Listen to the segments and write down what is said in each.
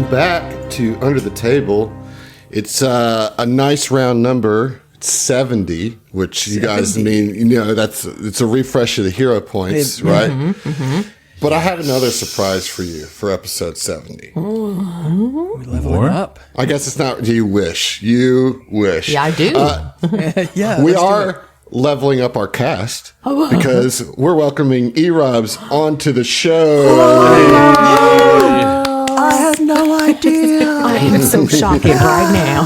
back to Under the Table. It's a nice round number. It's 70, which you guys mean, it's a refresh of the hero points, right? But I have another surprise for you for episode 70. We're leveling up. I guess it's not, you wish. You wish. Yeah, I do. Yeah, we are leveling up our cast because we're welcoming E-Robs onto the show. I had no idea. I am so shocking right now.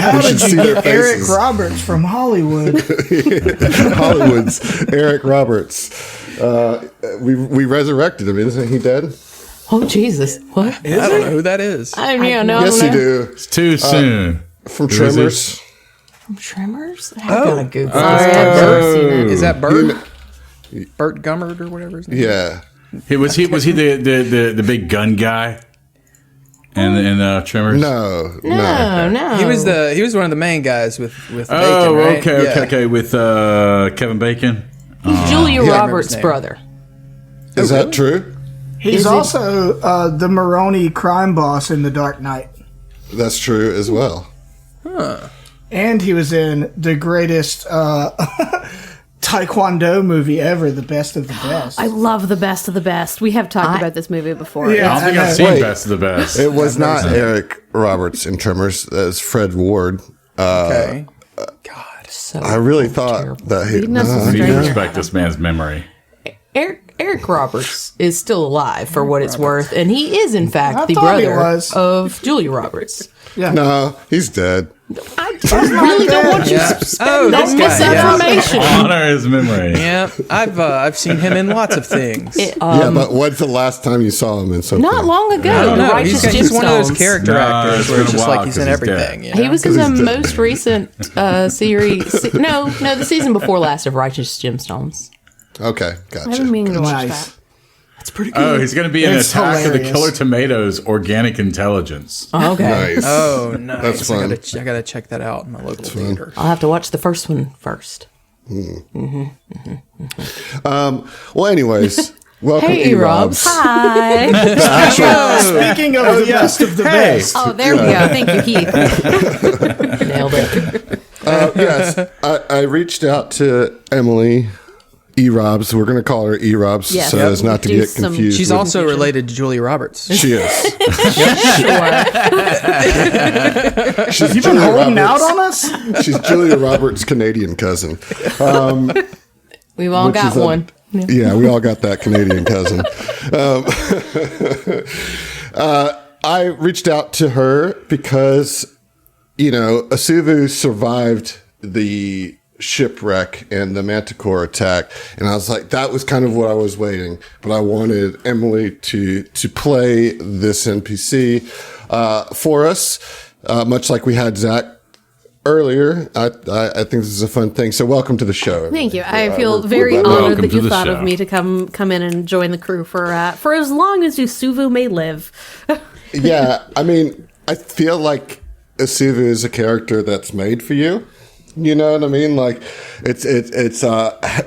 How did see you their get Eric faces. Roberts from Hollywood? Hollywood's Eric Roberts. We resurrected him. Isn't he dead? Oh, Jesus. What? I don't know who that is. I don't know. Yes, you do. It's too soon. From Tremors. From Tremors? I gotta Google Is that Bert? Bert Gummert or whatever his name is? Yeah. Was he the big gun guy? And Tremors? No. No. He was one of the main guys with Bacon, Oh, right? okay. With Kevin Bacon. He's Julia Roberts' name. brother. Is that true? He's Is it- also the Maroni crime boss in The Dark Knight. That's true as well. And he was in the greatest Taekwondo movie ever, The Best of the Best. I love The Best of the Best. We have talked about this movie before. Yeah. I don't think I've seen Best of the Best. It was not Eric Roberts in Tremors. As Fred Ward. Okay. So I really thought terrible. that he... Leading us You astray. can respect this man's memory. Eric Roberts is still alive for what it's worth, and he is in fact I the thought he brother was. of Julia Roberts. Yeah. No, he's dead. I really don't want you to spend this that guy, misinformation. Honor his memory. Yeah, I've seen him in lots of things. Yeah, but when's the last time you saw him in something? Not long ago, I don't The know. Righteous He's one of those Gemstones. character No, actors it's where it's been a just while like he's in 'cause he's everything. dead. You know? He was in the Because he's dead. most recent series. No, the season before last of Righteous Gemstones. Okay, I've been gotcha. meaning to watch Nice. that. That's pretty good. Oh, he's going to be in It's Attack of the hilarious. Killer Tomatoes Organic Intelligence. Okay. Nice. Oh, nice. That's fun. I gotta check that out in my local theater. I'll have to watch the first one first. Well, anyways, welcome, Hey, E-Robs. Hi. Speaking of the best of the best. Oh, there we go. Thank you, Keith. Nailed it. Yes, I reached out to Emily E-Robs. We're going to call her E-Robs Yes. so as not to Do get some- confused. She's with- also related to Julia Roberts. She is. She's You've been Julia holding out Roberts. on us? She's Julia Roberts' Canadian cousin. We've all Which got is one. Yeah, we all got that Canadian cousin. I reached out to her because, Asuvu survived the shipwreck and the Manticore attack, and I was like, that was kind of what I was waiting. But I wanted Emily to play this NPC for us, much like we had Zach earlier. I think this is a fun thing. So welcome to the show. Thank you. I feel we're very glad- honored Welcome that to you the thought show. of me to come in and join the crew for as long as Yusuvu may live. Yeah, I mean, I feel like Asuvu is a character that's made for you. You know what I mean? Like, it's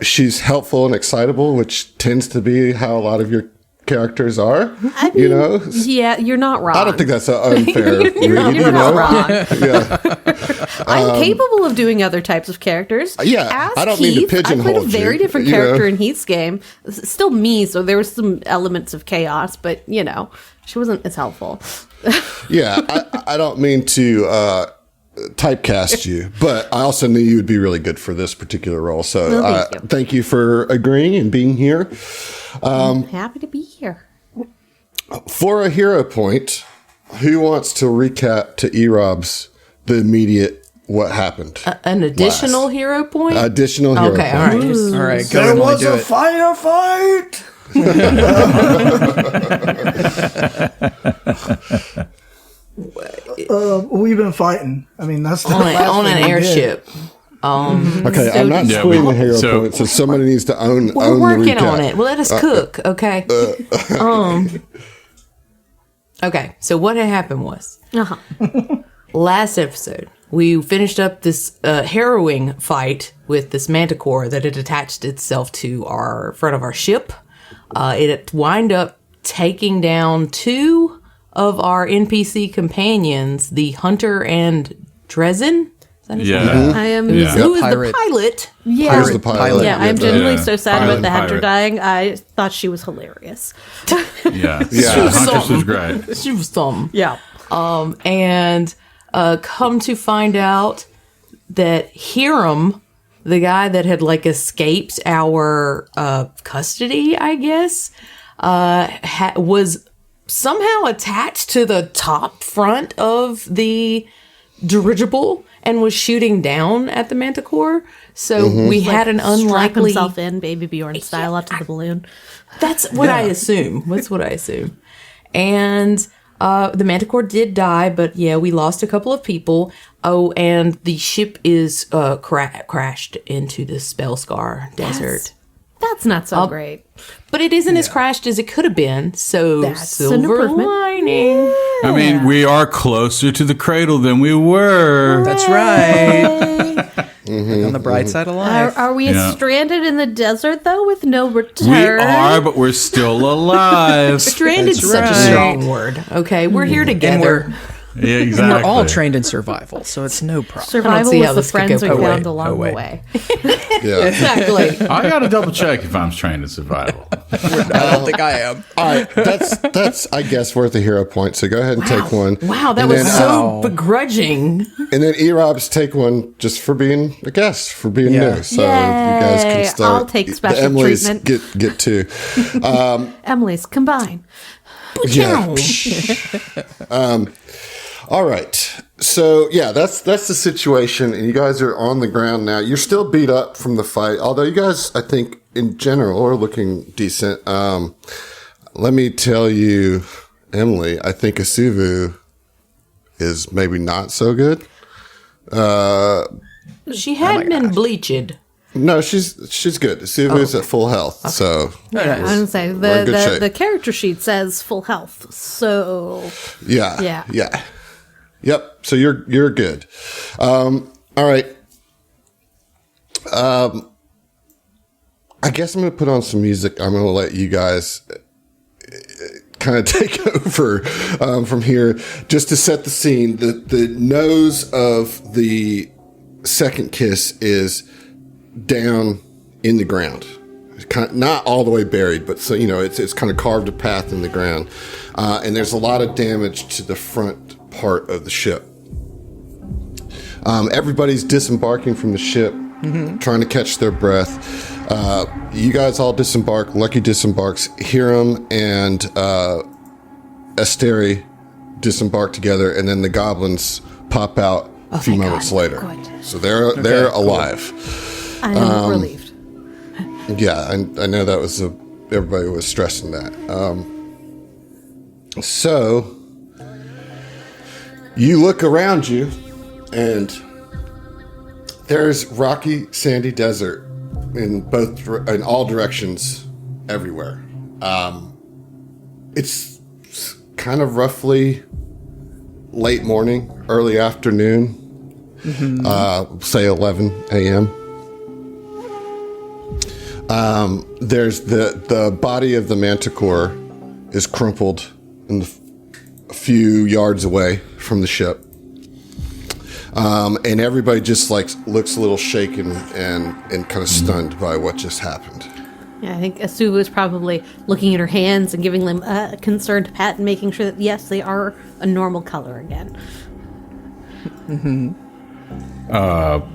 she's helpful and excitable, which tends to be how a lot of your characters are. I mean, you know, yeah, you're not wrong. I don't think that's an unfair read. You're not wrong. Yeah, I'm capable of doing other types of characters. Yeah, Ask I don't mean to Heath. I pigeonhole played a very you, different you character know. in Heath's game. It's still me, so there was some elements of chaos, but she wasn't as helpful. yeah. I don't mean to typecast you, but I also knew you would be really good for this particular role. So Well, thank you. thank you for agreeing and being here. I'm happy to be here. For a hero point, who wants to recap to E-Robs the immediate what happened? An additional hero point? Additional hero Okay, point. all right. Just- All right, go There Emily, was do a it. fight. We've been fighting. I mean, that's the last on an thing we did. airship. Okay, So- I'm not Yeah, squealing we- the hero so- point, so somebody needs to own We're own the working recap. on it. Well, let us cook, okay? Okay, so what had happened was last episode we finished up this harrowing fight with this manticore that had attached itself to our front of our ship. It wound up taking down two of our NPC companions, the Hunter and Dresden. Is that his name? Yeah. I am. Yeah. Who is Pirate. the pilot? Yeah. Who's the pilot? Yeah, I'm genuinely so sad Pilot, about the Hunter pirate. dying. I thought she was hilarious. Yeah. Yeah. Huntress was great. She was something. Yeah. And come to find out that Hiram, the guy that had like escaped our custody, I guess, was somehow attached to the top front of the dirigible and was shooting down at the Manticore. So we had an Strap unlikely. himself in, Baby Bjorn style, up to the balloon. That's what I assume. That's what I assume. And the Manticore did die, but yeah, we lost a couple of people. Oh, and the ship is crashed into the Spellscar Desert. That's not so great. But it isn't as crashed as it could have been. So That's an silver improvement. lining. I mean, we are closer to the cradle than we were. That's right. On the bright side of life. Are we Yeah. stranded in the desert, though, with no return? We are, but we're still alive. Stranded's That's such a right. strong word. Okay, we're here together. Yeah, And exactly. we're all trained in survival, so it's no problem. Survival see with how the this could friends go we found away. along Away. the way. Yeah. Exactly. I got to double check if I'm trained in survival. I don't think I am. All right, that's I guess worth a hero point. So go ahead and take one. Wow, that And was then, so begrudging. And then E-Rob's take one just for being a guest, for being Yeah. new. So you guys Yay, can start. I'll take special the Emily's treatment. Get two. Emily's, combine. Yeah. All right. So yeah, that's the situation, and you guys are on the ground now. You're still beat up from the fight, although you guys, I think, in general, are looking decent. Let me tell you, Emily, I think Asuvu is maybe not so good. She had been bleached. No, she's good. Asuvu's at full health, so I was going to say, We're in good shape. the character sheet says full health, so... yeah. Yeah. Yep. So you're good. All right. I guess I'm going to put on some music. I'm going to let you guys kind of take over from here just to set the scene. The nose of the second kiss is down in the ground. It's kind of, not all the way buried, but so it's kind of carved a path in the ground, and there's a lot of damage to the front part of the ship. Everybody's disembarking from the ship, trying to catch their breath. You guys all disembark. Lucky disembarks. Hiram and Asteri disembark together, and then the goblins pop out a few moments later. Good. So they're alive. I'm relieved. Yeah, I know that was everybody was stressing that. So you look around you, and there's rocky, sandy desert in all directions, everywhere. It's kind of roughly late morning, early afternoon, say 11 a.m. There's the body of the Manticore is crumpled in a few yards away from the ship. And everybody just looks a little shaken and kind of stunned by what just happened. Yeah, I think Asuvu is probably looking at her hands and giving them a concerned pat and making sure that, yes, they are a normal color again.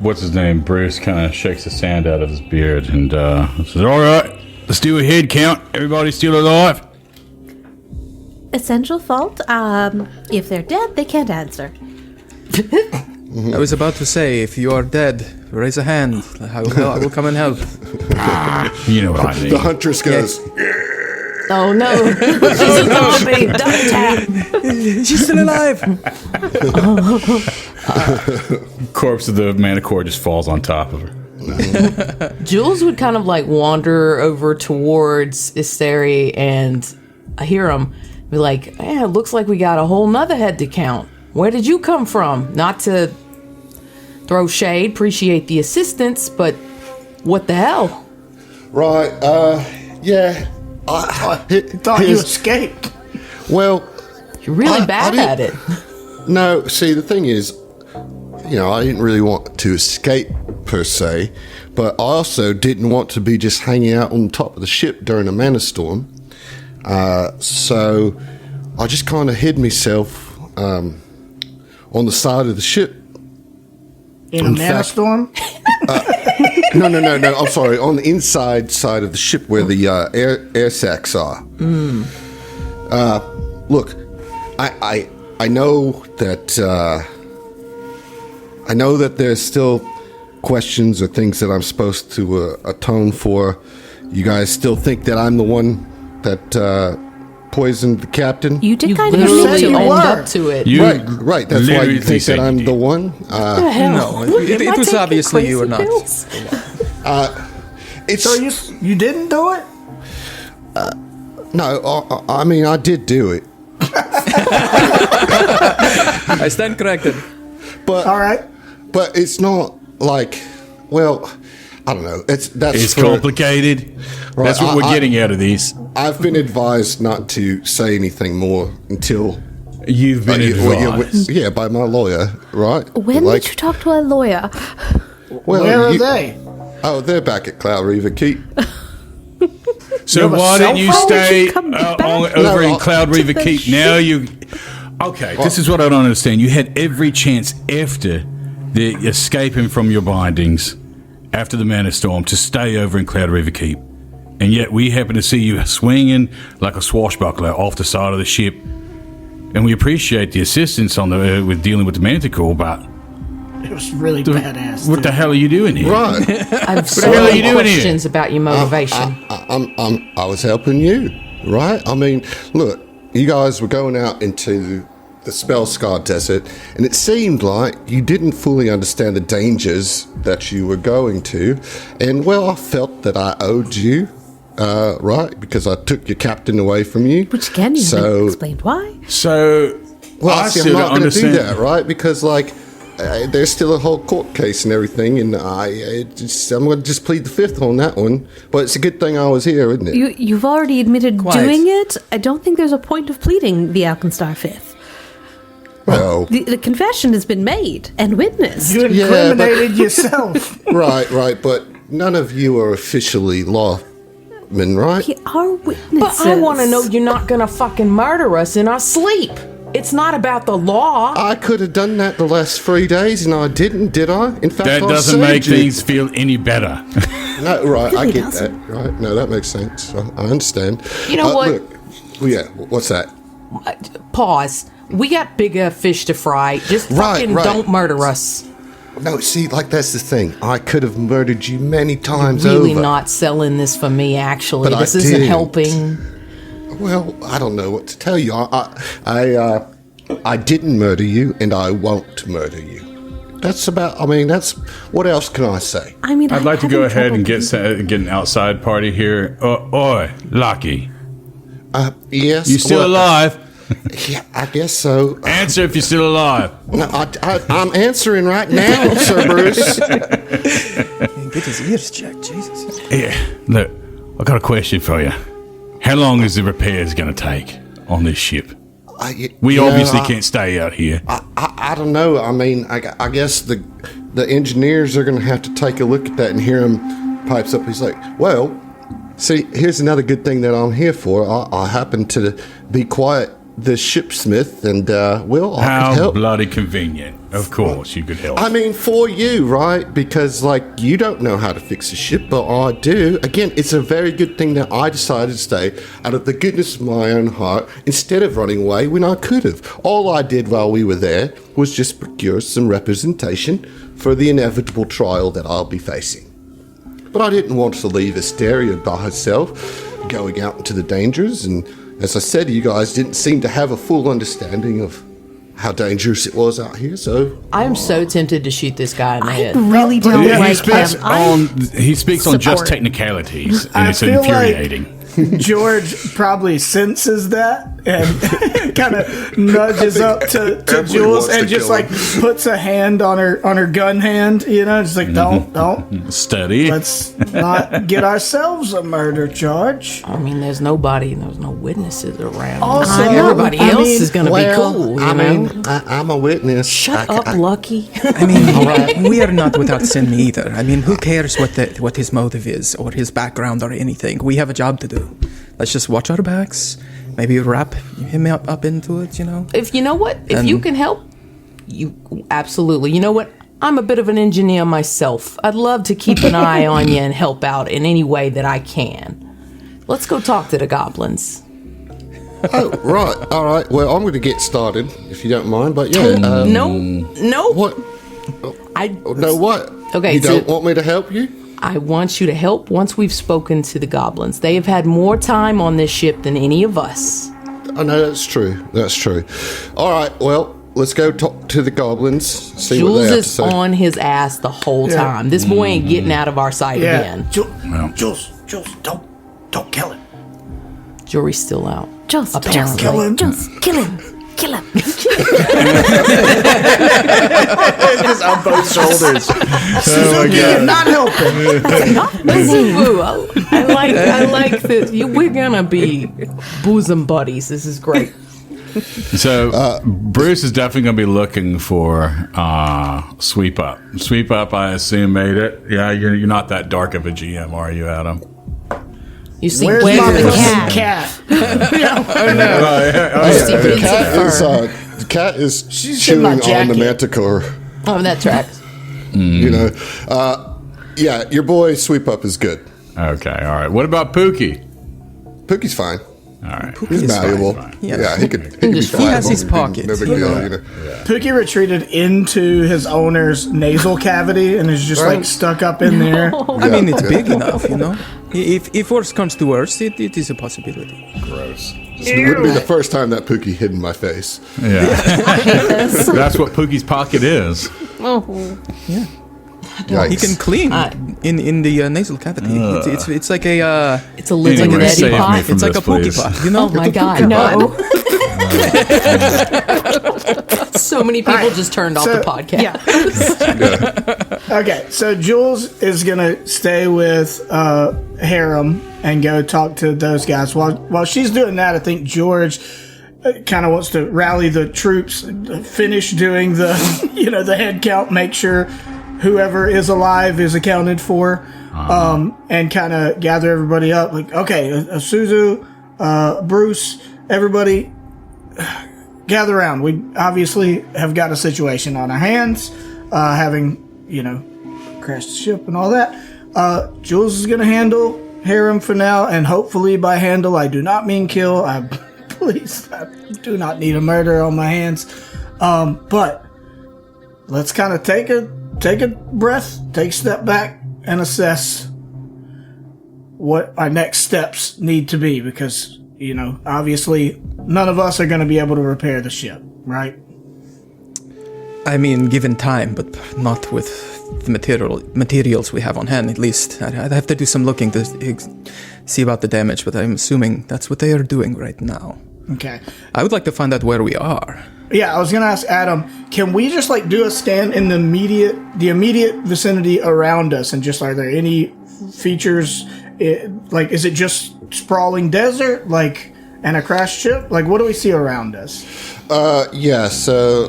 What's his name? Bruce kind of shakes the sand out of his beard and says, "All right, let's do a head count. Everybody's still alive." Essential fault, if they're dead, they can't answer. I was about to say, if you are dead, raise a hand. I will come and help. You know what I mean. The huntress goes, Oh no, she's a zombie. Double tap. She's still alive. Corpse of the Manticore just falls on top of her. Jules would kind of wander over towards Isteri and Hiram, be like, it looks like we got a whole nother head to count. Where did you come from? Not to throw shade, appreciate the assistance, but what the hell? right, yeah. Thought you escaped. Well, You're really bad at it. No, see, the thing is, I didn't really want to escape per se, but I also didn't want to be just hanging out on top of the ship during a mana storm. So I just kind of hid myself on the side of the ship. In a mana storm? No. I'm sorry. On the inside side of the ship where the air sacs are. Look, I know that there's still questions or things that I'm supposed to atone for. You guys still think that I'm the one that poisoned the captain? You did kind of Literally admit owned to it. up to it. You Right. That's why you literally think said that you I'm did. the one. No, it was obviously you were not. It's So you didn't do it? no. I mean, I did do it, I stand corrected. but All right. But it's not like, well, I don't know. It's complicated. Right, That's what we're getting out of this. I've been advised not to say anything more until You've been advised. yeah, by my lawyer, right? When did you talk to a lawyer? Well, Where are they? Oh, they're back at Cloud Reaver Keep. So have a why cell didn't you phone? stay Would you come back? over No, in Cloud Reaver the Keep? ship? Now you... Okay, this is what I don't understand. You had every chance after the escaping from your bindings, after the Mana Storm, to stay over in Cloud Reaver Keep. And yet we happen to see you swinging like a swashbuckler off the side of the ship. And we appreciate the assistance on the with dealing with the Manticore, but It was really badass. what the hell are you doing here? Right. I have so the hell are many you doing here? questions about your motivation. I was helping you, right? I mean, look, you guys were going out into the Spellscar Desert, and it seemed like you didn't fully understand the dangers that you were going to. And, well, I felt that I owed you, right? Because I took your captain away from you. Which again, you haven't explained why. So, Well, I see, I'm still not don't going to do understand. that, right? Because, like, there's still a whole court case and everything, and I'm going to just plead the fifth on that one. But it's a good thing I was here, isn't it? You've already admitted Quiet. doing it. I don't think there's a point of pleading the Alkenstar Fifth. Well, The confession has been made and witnessed. You Yeah, incriminated yourself. right, but none of you are officially lawmen, right? We are witnesses. But I want to know you're not going to fucking murder us in our sleep. It's not about the law. I could have done that the last 3 days, and I didn't, did I? In fact, That I doesn't make saved you. things feel any better. No, right, I Really get doesn't. that. Right, no, that makes sense. I understand. You know what? Look, well, yeah, what's that? Pause. We got bigger fish to fry. Just Right, fucking right. don't murder us. No, see, like that's the thing. I could have murdered you many times Really over. not selling this for me, actually. But I This isn't did. helping. Well, I don't know what to tell you. I didn't murder you, and I won't murder you. That's about. I mean, that's. What else can I say? I mean, I'd I'm like to go having ahead and trouble get an outside party here. Oi, Lucky. Yes. You still well, alive? Yeah, I guess so. Answer if you're still alive. No, I'm answering right now, Sir Bruce. Get his ears checked, Jesus. Yeah, look, I got a question for you. How long is the repairs going to take on this ship? We obviously can't stay out here. I don't know. I mean, I guess the engineers are going to have to take a look at that and hear him pipes up. He's like, well, see, here's another good thing that I'm here for. I happen to be quite the shipsmith, and, well, I could How help. bloody convenient. Of course, you could help. I mean, for you, right? Because, like, you don't know how to fix a ship, but I do. Again, it's a very good thing that I decided to stay out of the goodness of my own heart instead of running away when I could have. All I did while we were there was just procure some representation for the inevitable trial that I'll be facing. But I didn't want to leave Asteria by herself, going out into the dangers, and as I said, you guys didn't seem to have a full understanding of how dangerous it was out here, so... I am so tempted to shoot this guy in the I head. really don't he like speaks him. he speaks on just support. technicalities, and I it's feel like- infuriating. George probably senses that, and kind of nudges up to Emily Jules wants to and just kill like him. puts a hand on her gun hand, just like don't Steady. let's not get ourselves a murder charge. I mean, there's no witnesses around. Also, Everybody I else mean, is going to be cool. You know? I'm a witness. Shut up, Lucky. I mean, we are not without sin either. I mean, who cares what his motive is or his background or anything? We have a job to do. Let's just watch our backs. Maybe wrap him up into it, If you know what, if you can help, you absolutely. You know what? I'm a bit of an engineer myself. I'd love to keep an eye on you and help out in any way that I can. Let's go talk to the goblins. Oh, right. All right. Well, I'm going to get started, if you don't mind. But yeah. No. What? No, what? Okay, You so- don't want me to help you? I want you to help once we've spoken to the goblins. They have had more time on this ship than any of us. I know that's true. That's true. All right. Well, let's go talk to the goblins. See what Jules they have to is say. on his ass the whole Yeah. time. This boy ain't getting out of our sight again. Jules, don't kill him. Jury's still out. Just Apparently. Kill him. Just kill him. Kill him. Just on both shoulders. Suzuki, you're not helping. Ooh, I like this. We're gonna be bosom buddies. This is great. So Bruce is definitely going to be looking for Sweep Up. Sweep Up, I assume, made it. Yeah, you're not that dark of a GM, are you, Adam? You see, Where's Wiz my is- pussy cat? The cat is She's in my chewing on the jacket. manticore. Oh, that tracks. You know, yeah, your boy Sweep Up is good. Okay, all right. What about Pookie? Pookie's fine. All right. He's malleable. fine. Yeah, he could be Just- fine. he has his pockets. No big deal, you know. Pookie retreated into his owner's nasal cavity and is just like stuck up in there. I mean, it's Yeah. big enough, If worse comes to worse, it is a possibility. Gross. It wouldn't be the first time that Pookie hid in my face. Yeah. That's what Pookie's pocket is. Oh. Yikes. He can clean in the nasal cavity. It's like a It's a living Anyway, Neti save me pot. from it's like this, a pokey please. pot, Oh my god, no. So many people just turned off so- the podcast. Yeah. Okay, so Jules is gonna stay with Harem and go talk to those guys. While she's doing that, I think George kind of wants to rally the troops, finish doing the the head count, make sure whoever is alive is accounted for, and kind of gather everybody up. Like, okay, Suzu, Bruce, everybody, gather around. We obviously have got a situation on our hands, having crashed the ship and all that. Jules is gonna handle Harem for now, and hopefully by handle I do not mean kill. I do not need a murder on my hands. But let's kind of take a breath, take a step back, and assess what our next steps need to be, because obviously none of us are going to be able to repair the ship, right? I mean, given time, but not with the materials we have on hand, at least. I'd have to do some looking to see about the damage, but I'm assuming that's what they are doing right now. Okay. I would like to find out where we are. Yeah, I was going to ask Adam, can we just do a scan in the immediate vicinity around us, and just, are there any features, is it just sprawling desert, and a crashed ship? What do we see around us? Yeah, so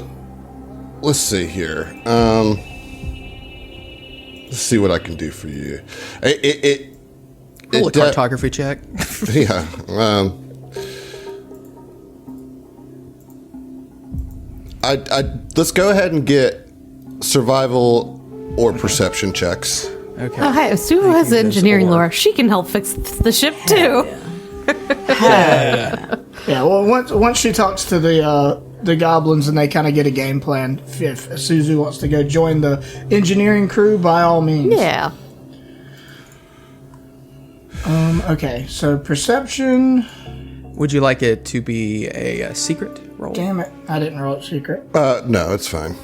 let's see here. Let's see what I can do for you. Roll a cartography check. Yeah. Let's go ahead and get survival or perception checks. Okay. Oh, hi. Sue has engineering lore. She can help fix the ship, too. Yeah, well, once she talks to the goblins and they kind of get a game plan, if Suzu wants to go join the engineering crew, by all means. Yeah. Okay, so perception. Would you like it to be a secret roll? Damn it, I didn't roll it secret. No, it's fine.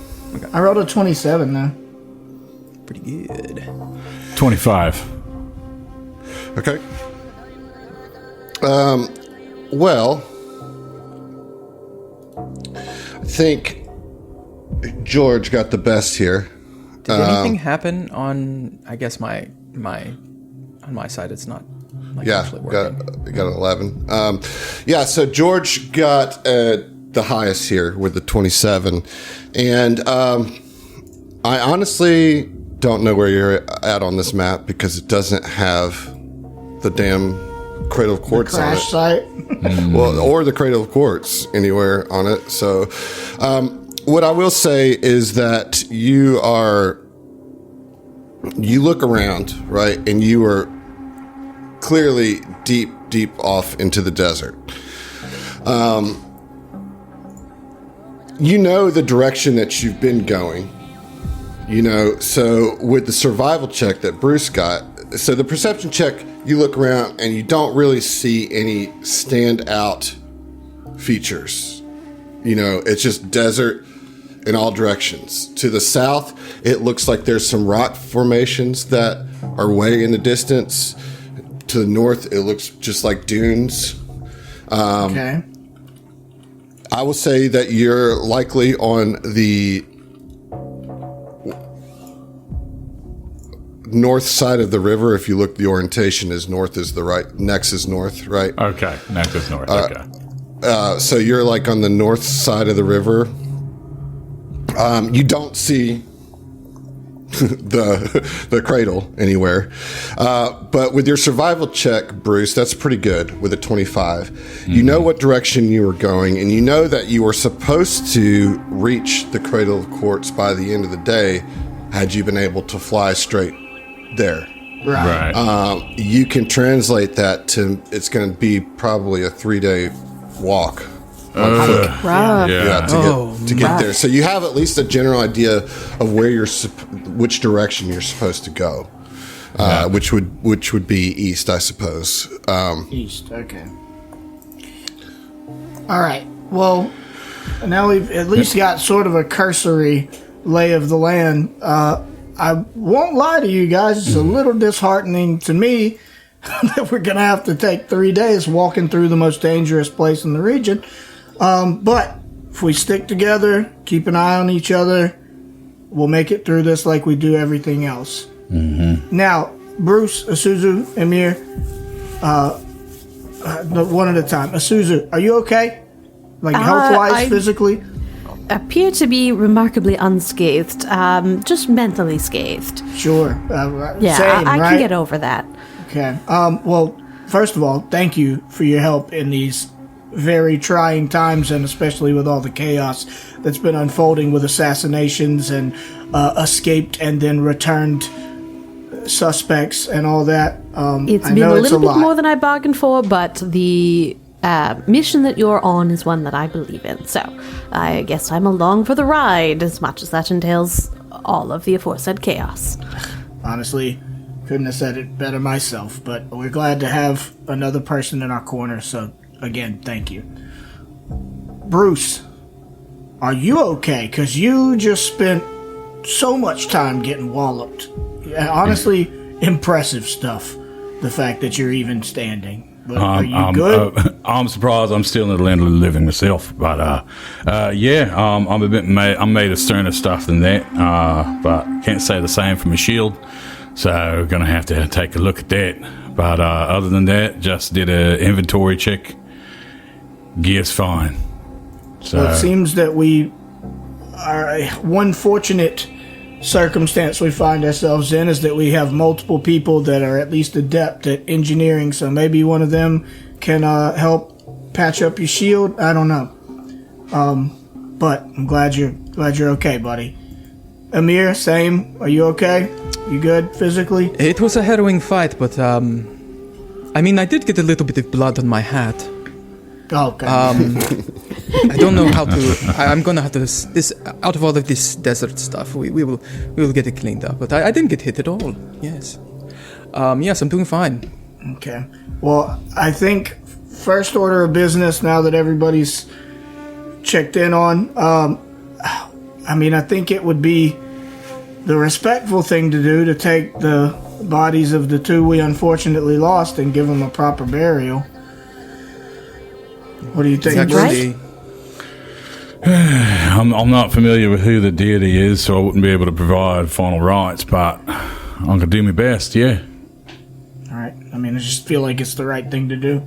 I rolled a 27 though. Pretty good. 25. Okay. Well, I think George got the best here. Did anything happen on? I guess on my side, it's not. Actually working. got an 11. So George got the highest here with the 27, and I honestly don't know where you're at on this map because it doesn't have the damn Cradle of Quartz on it. Crash site. Well, or the Cradle of Quartz anywhere on it. So, what I will say is that you look around, right, and you are clearly deep off into the desert. You know the direction that you've been going. So with the survival check that Bruce got, so the perception check, you look around and you don't really see any standout features. It's just desert in all directions. To the south, it looks like there's some rock formations that are way in the distance. To the north, it looks just like dunes. Okay. I will say that you're likely on the north side of the river. If you look, the orientation is north is the right, next is north, right? Okay, next is north. Okay. So you're like on the north side of the river. You don't see the cradle anywhere. But with your survival check, Bruce, that's pretty good with a 25. Mm-hmm. You know what direction you were going, and you know that you were supposed to reach the Cradle of Quartz by the end of the day had you been able to fly straight there. Right. You can translate that to it's going to be probably a 3-day walk. On foot. Right. To get there. So you have at least a general idea of where which direction you're supposed to go, which would be east, I suppose. East. Okay. All right. Well, now we've at least got sort of a cursory lay of the land. I won't lie to you guys; it's a little disheartening to me that we're gonna have to take 3 days walking through the most dangerous place in the region. But if we stick together, keep an eye on each other, we'll make it through this like we do everything else. Mm-hmm. Now, Bruce, Isuzu, Emir, one at a time. Isuzu, are you okay? Like health-wise, physically? Appear to be remarkably unscathed, just mentally scathed. Sure. Yeah, same, I right? can get over that. Okay. Well, first of all, thank you for your help in these very trying times, and especially with all the chaos that's been unfolding with assassinations and escaped and then returned suspects and all that. It's been a little bit more than I bargained for, but the mission that you're on is one that I believe in. So I guess I'm along for the ride, as much as that entails all of the aforesaid chaos. Honestly, couldn't have said it better myself, but we're glad to have another person in our corner, so again, thank you. Bruce, are you okay? Because you just spent so much time getting walloped. Honestly, impressive stuff. The fact that you're even standing. But are you good? I'm surprised I'm still in the land of the living myself. But, I'm a bit I'm made of sterner stuff than that. But can't say the same for my shield. So we're going to have to take a look at that. But other than that, just did an inventory check. Gear's fine. So well, it seems that we are one fortunate circumstance we find ourselves in is that we have multiple people that are at least adept at engineering, so maybe one of them can help patch up your shield. I don't know. But I'm glad you're okay, buddy. Amir, same. Are you okay? You good physically? It was a harrowing fight, but I did get a little bit of blood on my hat. Okay. I don't know how to. I'm gonna have to. This out of all of this desert stuff, we will get it cleaned up. But I didn't get hit at all. Yes. Yes, I'm doing fine. Okay. Well, I think first order of business now that everybody's checked in on. I think it would be the respectful thing to do to take the bodies of the two we unfortunately lost and give them a proper burial. What do you think, Actually, I'm not familiar with who the deity is, so I wouldn't be able to provide final rites, but I'm going to do my best, yeah. All right. I mean, I just feel like it's the right thing to do.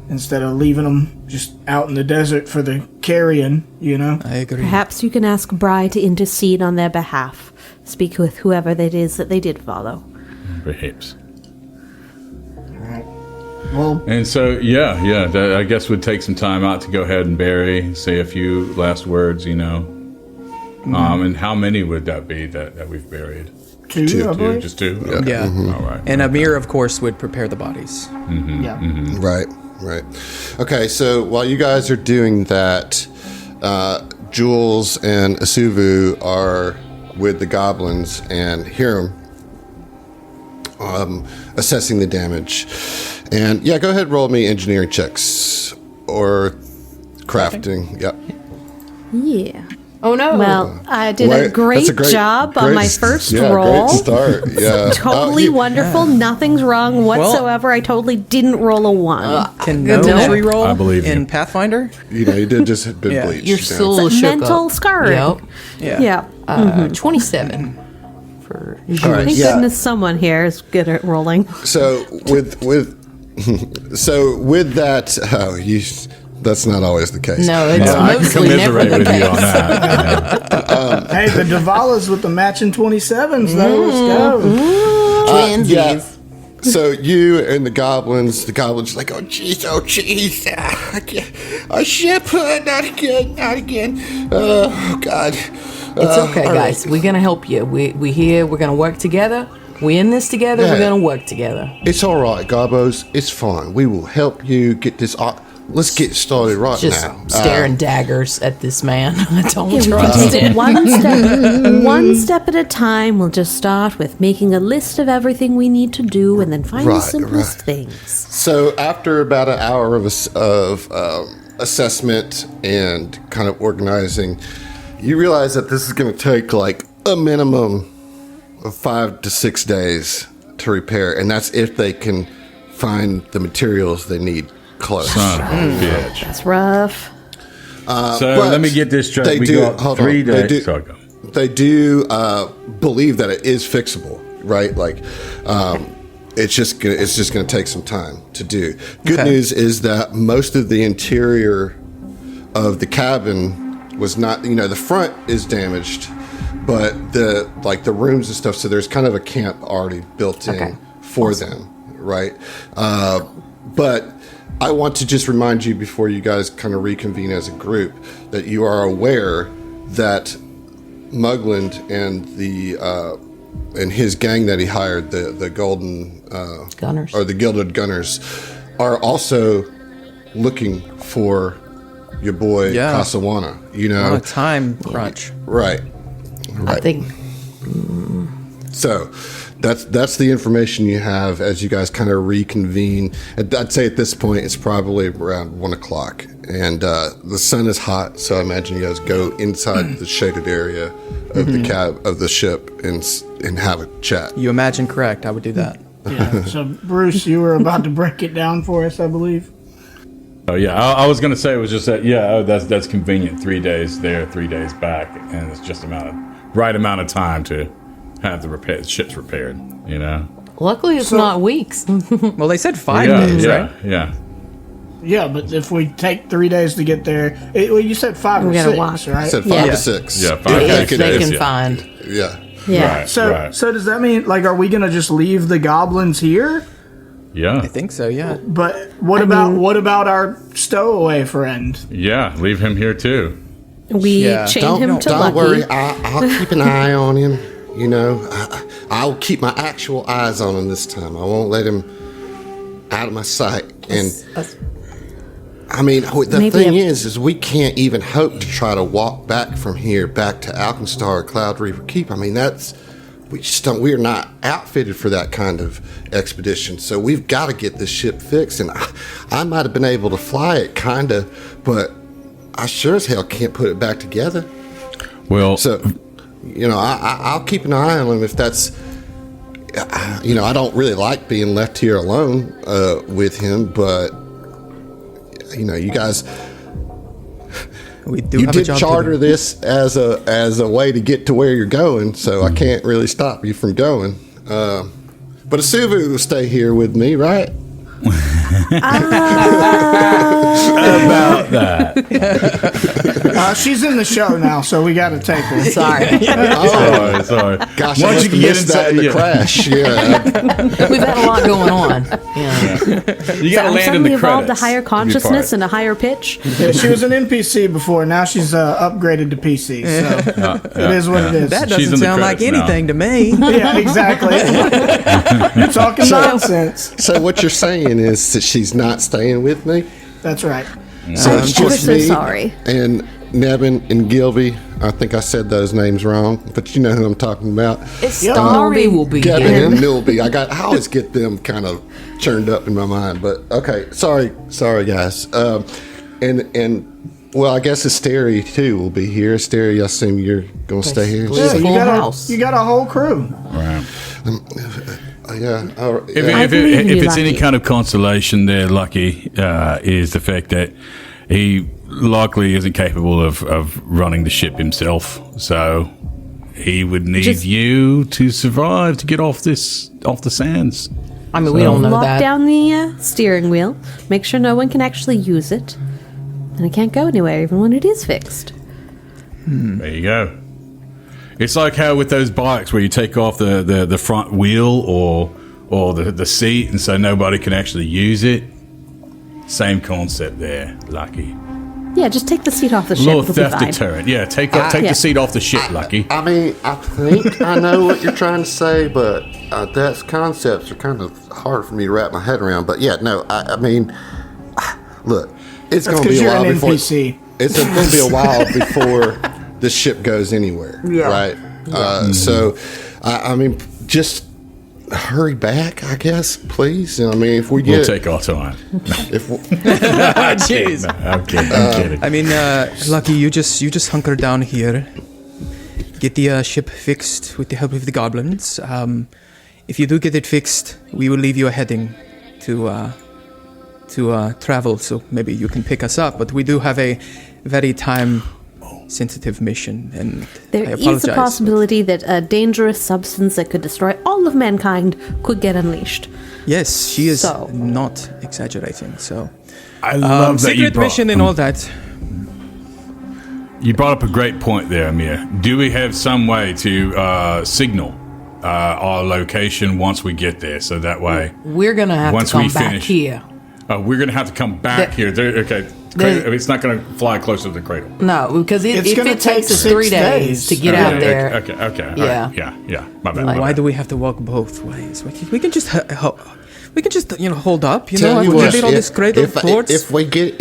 Instead of leaving them just out in the desert for the carrion, you know? I agree. Perhaps you can ask Bri to intercede on their behalf. Speak with whoever it is that they did follow. Perhaps. Well, And so, yeah, I guess we'd take some time out to go ahead and bury, say a few last words, you know. And how many would that be that we've buried? two, I Two, believe. just two? Okay. Yeah. All right. And Amir, of course, would prepare the bodies. Yeah. Right. Okay, so while you guys are doing that, Jules and Asuvu are with the goblins and Hiram assessing the damage. And yeah, go ahead and roll me engineering checks or crafting. Yep. Yeah. Oh no. Well, I did a That's great job on my first roll. Great start. Yeah. Totally wonderful. Nothing's wrong whatsoever. I totally didn't roll a 1. Can Good to gnomes know. reroll I believe you. in Pathfinder? You know, you did just have been Yeah. bleached. You're still a little shook Mental up. scarring. Yep. Yeah. 27 for All right. Jules. Thank Yeah. goodness someone here is good at rolling. So with that, that's not always the case. No, it's I can mostly never commiserate the with you case. on that. Hey, the Davalas with the matching 27s, though. Let's go. Twinsies. Yeah. So you and the goblins like, oh jeez, a ship, not again. Oh God. It's okay, all guys. right. We're gonna help you. We here. We're gonna work together. We in this together. Yeah. We're gonna work together. It's all right, Garbos. It's fine. We will help you get this. Let's get started right Just now. staring daggers at this man. I don't We can trust take him. one step at a time. We'll just start with making a list of everything we need to do and then find the Right, simplest right. things. So after about an hour of assessment and kind of organizing, you realize that this is going to take like a minimum of 5 to 6 days to repair, and that's if they can find the materials they need close. Son of a bitch. That's rough. So but let me get this straight. they We do- got hold 3 on. They days. do- Sorry, go. They do believe that it is fixable, right? Like, it's just gonna take some time to do. Good Okay. news is that most of the interior of the cabin was not. You know, the front is damaged, but the rooms and stuff. So there's kind of a camp already built in for them, right? But I want to just remind you before you guys kind of reconvene as a group that you are aware that Mugland and his gang that he hired, the Golden Gunners. or the Gilded Gunners, are also looking for your boy Yeah. Casawana. You know, On a time crunch. right? I think So that's the information you have as you guys kind of reconvene. I'd say at this point it's probably around 1 o'clock, and the sun is hot. So I imagine you guys go inside the shaded area of the cab of the ship and have a chat. You imagine correct. I would do that. Yeah. So, Bruce, you were about to break it down for us, I believe. Oh yeah, I was gonna say it was just that. Yeah, that's convenient. 3 days there, 3 days back, and it's just right amount of time to have the ship's repaired. You know. luckily it's not weeks. Well, they said 5 yeah, days, yeah, right? yeah. Yeah, but if we take 3 days to get there, well, you said 5 or We gotta 6, walk. I right? said 5 Yeah. to 6. Yeah, 5 If to If 6 they days, can yeah. find. Yeah. Yeah. Right, So, right. so does that mean, like, are we gonna just leave the goblins here? Yeah, I think so, yeah. But what about our stowaway friend? yeah. Leave him here too. We Yeah. chained him to Don't Lucky. worry. I'll keep an eye on him. You know, I'll keep my actual eyes on him this time. I won't let him out of my sight. And I mean, the Maybe thing a- is we can't even hope to try to walk back from here back to Alkenstar or Cloud Reaver Keep. I mean, we're not outfitted for that kind of expedition. So we've got to get this ship fixed. And I might have been able to fly it, kind of, but I sure as hell can't put it back together. Well, So, you know, I'll keep an eye on him if that's, you know, I don't really like being left here alone with him, but, you know, you guys, We do You have a did job to charter do. this as a way to get to where you're going, so I can't really stop you from going. But Asuvu will stay here with me, right? About that. She's in the show now, so we got to take her. Sorry. Sorry. Gosh, Once I you must have get missed that in the inside- crash. Yeah. We've had a lot going on. Yeah. You got to I'm land in suddenly the evolved credits. a higher consciousness and a higher pitch. Yeah, she was an NPC before. Now she's upgraded to PC. So it is what it is. That She's doesn't in the sound like credits now. anything to me. Yeah, exactly. You're talking nonsense. So what you're saying is that she's not staying with me? That's right. So it's We're just so me sorry. and Nevin and Gilby. I think I said those names wrong, but you know who I'm talking about. Starry will be Gavin here. and Milby. I always get them kind of churned up in my mind. But okay, sorry guys. Well, I guess Asteri too will be here. Asteri, I assume you're gonna stay here. Yeah. So Full house. you got a whole crew. Right. Yeah. If it's any kind of consolation there, Lucky, is the fact that he likely isn't capable of running the ship himself. So he would need you to survive to get off the sands. I mean, we don't know Lock that. down the steering wheel. Make sure no one can actually use it. And it can't go anywhere, even when it is fixed. There you go. It's like how with those bikes where you take off the front wheel or the seat, and so nobody can actually use it. Same concept there, Lucky. Yeah, just take the seat off the A ship. little It'll be theft fine. deterrent. Yeah, take Yeah. the seat off the ship, Lucky. I mean, I think I know what you're trying to say, but that's concepts are kind of hard for me to wrap my head around. But yeah, no, I mean, look, it's That's going to be because a you're while an before NPC. it's going to be a while before the ship goes anywhere, right? So, I mean, just hurry back, I guess, please. I mean, if we We'll get, take our time. if we, Jeez. I'm kidding. I mean, Lucky, you just hunker down here. Get the ship fixed with the help of the goblins. If you do get it fixed, we will leave you a heading to travel, so maybe you can pick us up. But we do have a very time-sensitive mission, and I There apologize. is a possibility that a dangerous substance that could destroy all of mankind could get unleashed. Yes, she is So- not exaggerating. So, I love that secret mission and all that. You brought up a great point there, Amir. Do we have some way to signal our location once we get there, so that way We're going to have Once to we come back finish. here. we're going to have to come back here? Okay, it's not going to fly closer to the cradle. No, because It's if gonna it takes take us 3 6 days days. to get Okay, out there. Okay. All right. Yeah. Yeah. My bad. Why do we have to walk both ways? We can just hold up. You Tell know, you we what, get all this cradle of thoughts. if we get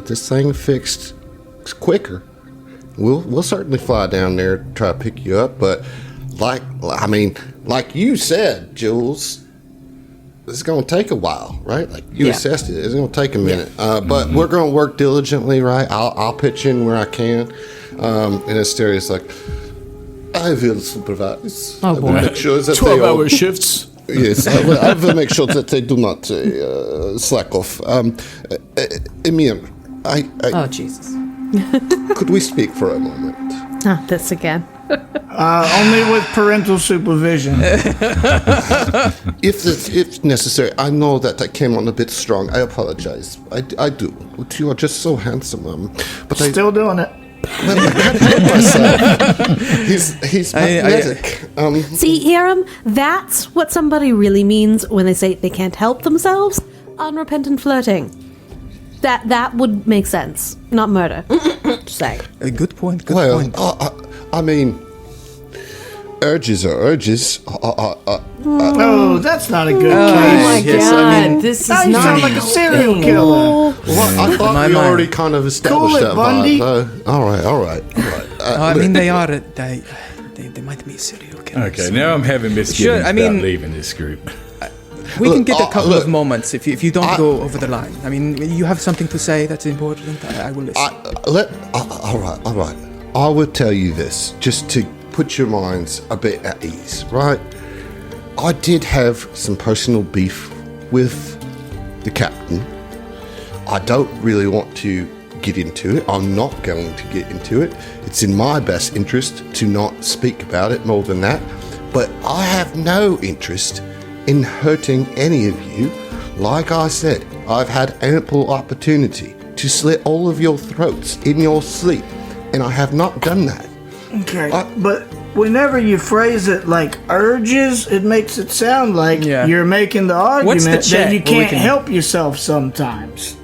this thing fixed quicker, we'll certainly fly down there to try to pick you up. But like you said, Jules, it's going to take a while, right? Like you assessed it, it's going to take a minute. But we're going to work diligently, right? I'll pitch in where I can. And Asteria's like, I will supervise. Oh, I will boy. make sure that they all- 12-hour shifts. Yes, I will make sure that they do not slack off. Emir, Oh, Jesus. could we speak for a moment? Ah, this again. Only with parental supervision. If necessary, I know that I came on a bit strong. I apologize. I do. But you are just so handsome. But I Still doing it. can't help myself. He's magnetic. See, Hiram, that's what somebody really means when they say they can't help themselves. Unrepentant flirting. That would make sense. Not murder. Just saying. A good point. Good Well, point. I mean, urges are urges. Oh, that's not a good Oh my case. yes, God, I mean- this is Now you not sound like a serial helping. killer. Well, I thought My we mind. already kind of established Cool it, that Bundy. vibe. All right. I mean, they might be serial killers. Okay, now I'm having misgivings Sure, I mean- about leaving this group. We can Look, get a couple look, of moments if you don't go over the line. I mean, you have something to say that's important. I will listen. All right. I will tell you this, just to put your minds a bit at ease, right? I did have some personal beef with the captain. I don't really want to get into it. I'm not going to get into it. It's in my best interest to not speak about it more than that. But I have no interest in hurting any of you. Like I said, I've had ample opportunity to slit all of your throats in your sleep, and I have not done that. Okay, but whenever you phrase it like urges, it makes it sound like you're making the argument that you can't help yourself sometimes.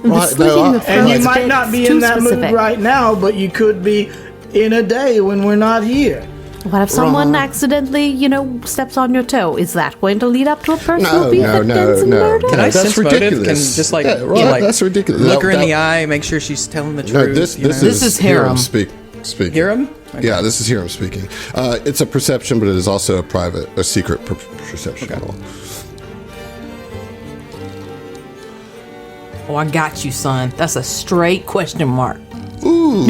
Right, and you might not be in that mood right now, but you could be in a day when we're not here. What if someone accidentally, steps on your toe? Is that going to lead up to a personal beef and murder? Can I that's sense motive? ridiculous. Can just that's ridiculous. Look her in the eye, make sure she's telling the truth. No, this is Hiram speaking. Hiram? Okay. Yeah, this is Hiram speaking. It's a perception, but it is also a secret perception roll. Oh, I got you, son. That's a straight question mark. Ooh,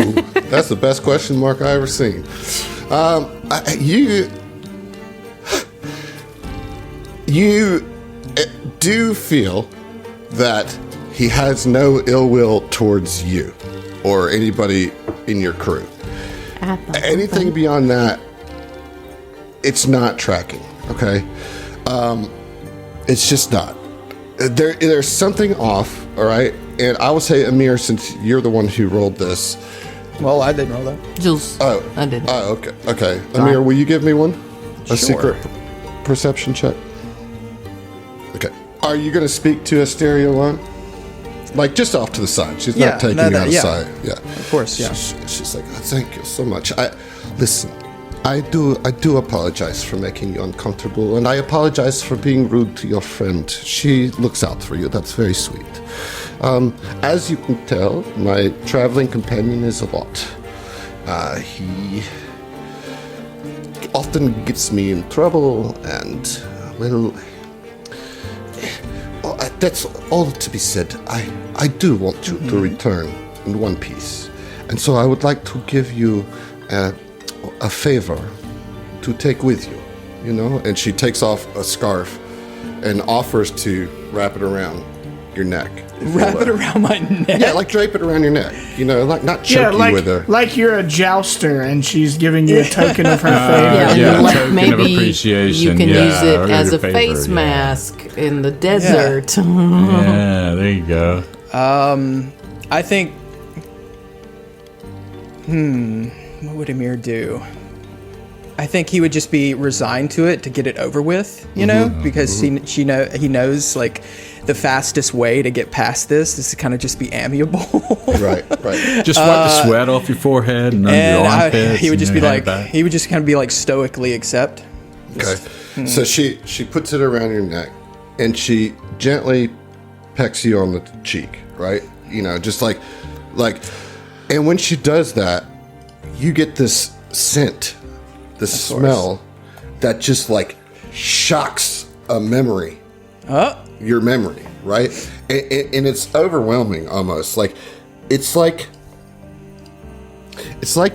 that's the best question mark I ever seen. You do feel that he has no ill will towards you or anybody in your crew. Anything beyond that, it's not tracking. Okay, it's just not. There's something off. All right, and I will say, Amir, since you're the one who rolled this. Well, I didn't roll that. Jules. Oh, I didn't. Oh, okay. Amir, will you give me one? A secret perception check. Okay. Are you going to speak to Asteria alone? Like, just off to the side. She's not taking you out of sight. Yeah. Of course, yeah. She's like, oh, thank you so much. Listen, I do apologize for making you uncomfortable, and I apologize for being rude to your friend. She looks out for you. That's very sweet. As you can tell, my traveling companion is a lot. He often gets me in trouble, and, well, that's all to be said. I do want you to return in one piece. And so I would like to give you a favor to take with you, And she takes off a scarf and offers to wrap it around your neck. Wrap it around my neck? Yeah, like drape it around your neck. Like not choke you with her. Like you're a jouster and she's giving you a token of her favor. Token maybe of appreciation. You can use it or as a favor, face mask in the desert. Yeah, there you go. I think... what would Amir do? I think he would just be resigned to it to get it over with, because he knows, like, the fastest way to get past this is to kind of just be amiable. Right. Just wipe the sweat off your forehead and under your armpits. He would just be like, he would just kind of be like stoically accept. Okay. So she puts it around your neck and she gently pecks you on the cheek, right? Just like, and when she does that, you get this scent, this smell that just like shocks a memory. Your memory, right? And it's overwhelming almost. Like it's like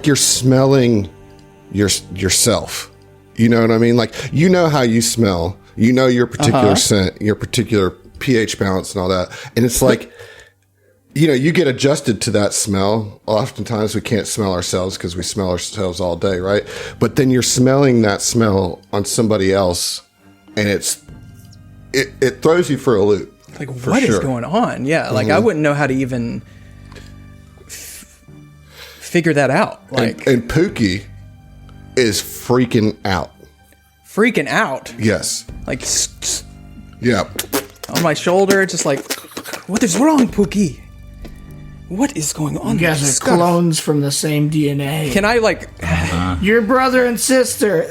you're smelling yourself. You know what I mean? Like how you smell. Your particular scent, your particular pH balance and all that. And it's like you get adjusted to that smell. Oftentimes we can't smell ourselves because we smell ourselves all day, right? But then you're smelling that smell on somebody else, and it throws you for a loop. Like, what is going on? Yeah, like I wouldn't know how to even figure that out. Like, and Pookie is freaking out. Freaking out? Yes. Like, yeah. On my shoulder, just like, what is wrong, Pookie? What is going on? You guys are clones from the same DNA. Can I, like... Your brother and sister.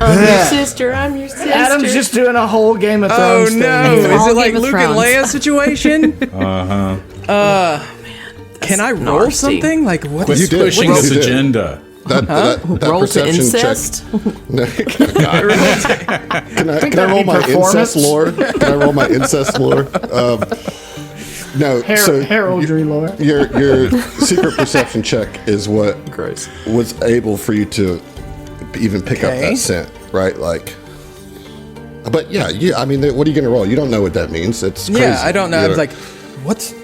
I'm your sister. I'm your sister. Adam's just doing a whole Game of Thrones thing. No. Is it like Luke and Leia situation? Man. Can I roll nasty. Something? Like, what Quit is pushing this agenda. That Roll to perception incest? check. Can I roll my incest lore? Can I roll my incest lore? No, heraldry lore. Your secret perception check is what was able for you to even pick up that scent, right? Like, but yeah. I mean, what are you going to roll? You don't know what that means. It's crazy. Yeah, I don't know. It's like, What?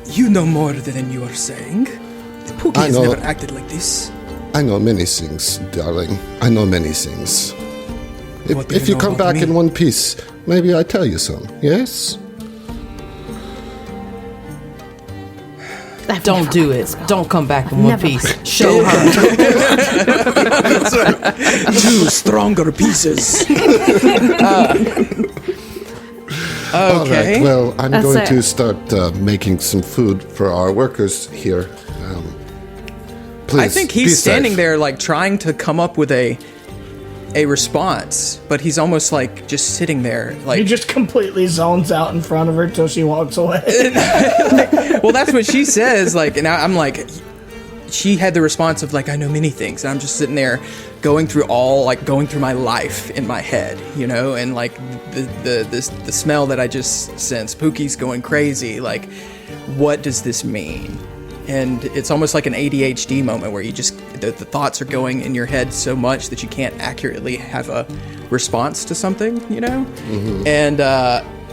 You know more than you are saying. Pookie I has know. never acted like this. I know many things, darling. I know many things. What do If you you know come about back me? in one piece, maybe I tell you some. Yes? I've Don't never do let it. this go. Don't come back in one Never piece. mind. Show her. Two stronger pieces. All Okay. right. Well, I'm That's going it. to start making some food for our workers here. Please. I think be he's standing safe. there, like trying to come up with a response, but he's almost like just sitting there, He like. just completely zones out in front of her till she walks away. Well, that's what she says. Like, and I'm like, she had the response of like, I know many things, and I'm just sitting there, going through my life in my head, you know, and like the smell that I just sensed. Pookie's going crazy. Like, what does this mean? And it's almost like an ADHD moment where you just the thoughts are going in your head so much that you can't accurately have a response to something, you know. And